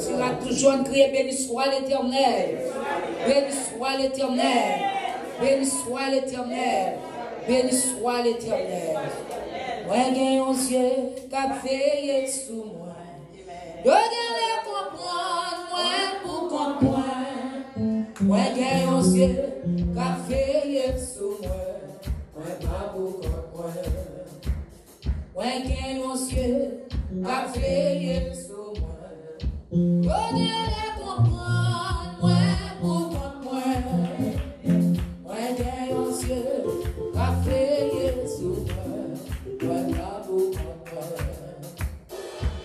Tu vas toujours crier, béni soit l'Éternel. Béni soit l'Éternel. Béni soit l'Éternel. Béni soit l'Éternel. Moi, j'ai un Dieu qui a veillé sur moi. Je vais comprendre, moi, pour comprendre. Moi, j'ai un Dieu qui a veillé sur moi. Moi, pas pour comprendre. Moi, j'ai un Dieu qui a veillé sur moi. Je vais comprendre, moi, pour comprendre. Moi, j'ai un Dieu qui a veillé sur moi. Moi, pas pour comprendre.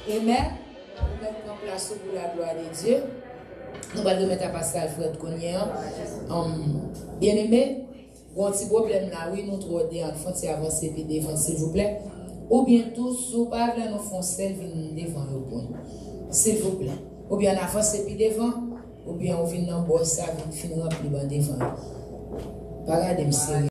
Amen. Nous mettons en place pour la gloire de Dieu. Nous allons remettre à Pascal Fred Connier. Bien aimé, bon petit problème là, oui, nous trouvons des enfants qui avancent et devant, s'il vous plaît. Ou bien tous, si vous ne pouvez pas nous faire celle devant le point. S'il vous plaît. Ou bien on avance et puis devant, ou bien on vient dans le boss, ça vient finir rempli devant. Pas regarder, monsieur.